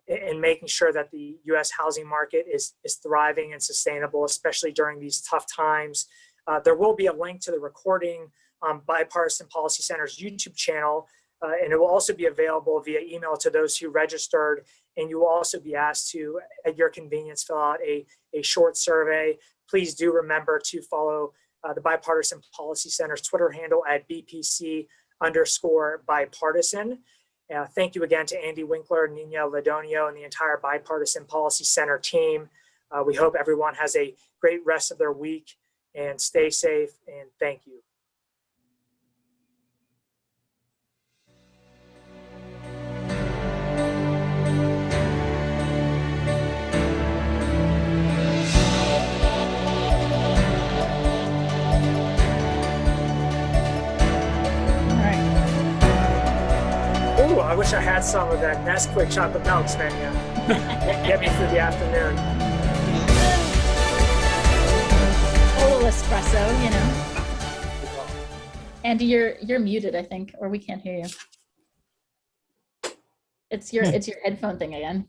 [SPEAKER 2] in making sure that the U.S. housing market is thriving and sustainable, especially during these tough times. There will be a link to the recording on Bipartisan Policy Center's YouTube channel, and it will also be available via email to those who registered. And you will also be asked to, at your convenience, fill out a short survey. Please do remember to follow the Bipartisan Policy Center's Twitter handle at BPC_bipartisan. Thank you again to Andy Winkler, Nina Ladonio, and the entire Bipartisan Policy Center team. We hope everyone has a great rest of their week and stay safe, and thank you. Ooh, I wish I had some of that Nesquik chocolate milks, man. Get me through the afternoon.
[SPEAKER 4] A little espresso, you know. Andy, you're muted, I think, or we can't hear you. It's your headphone thing again.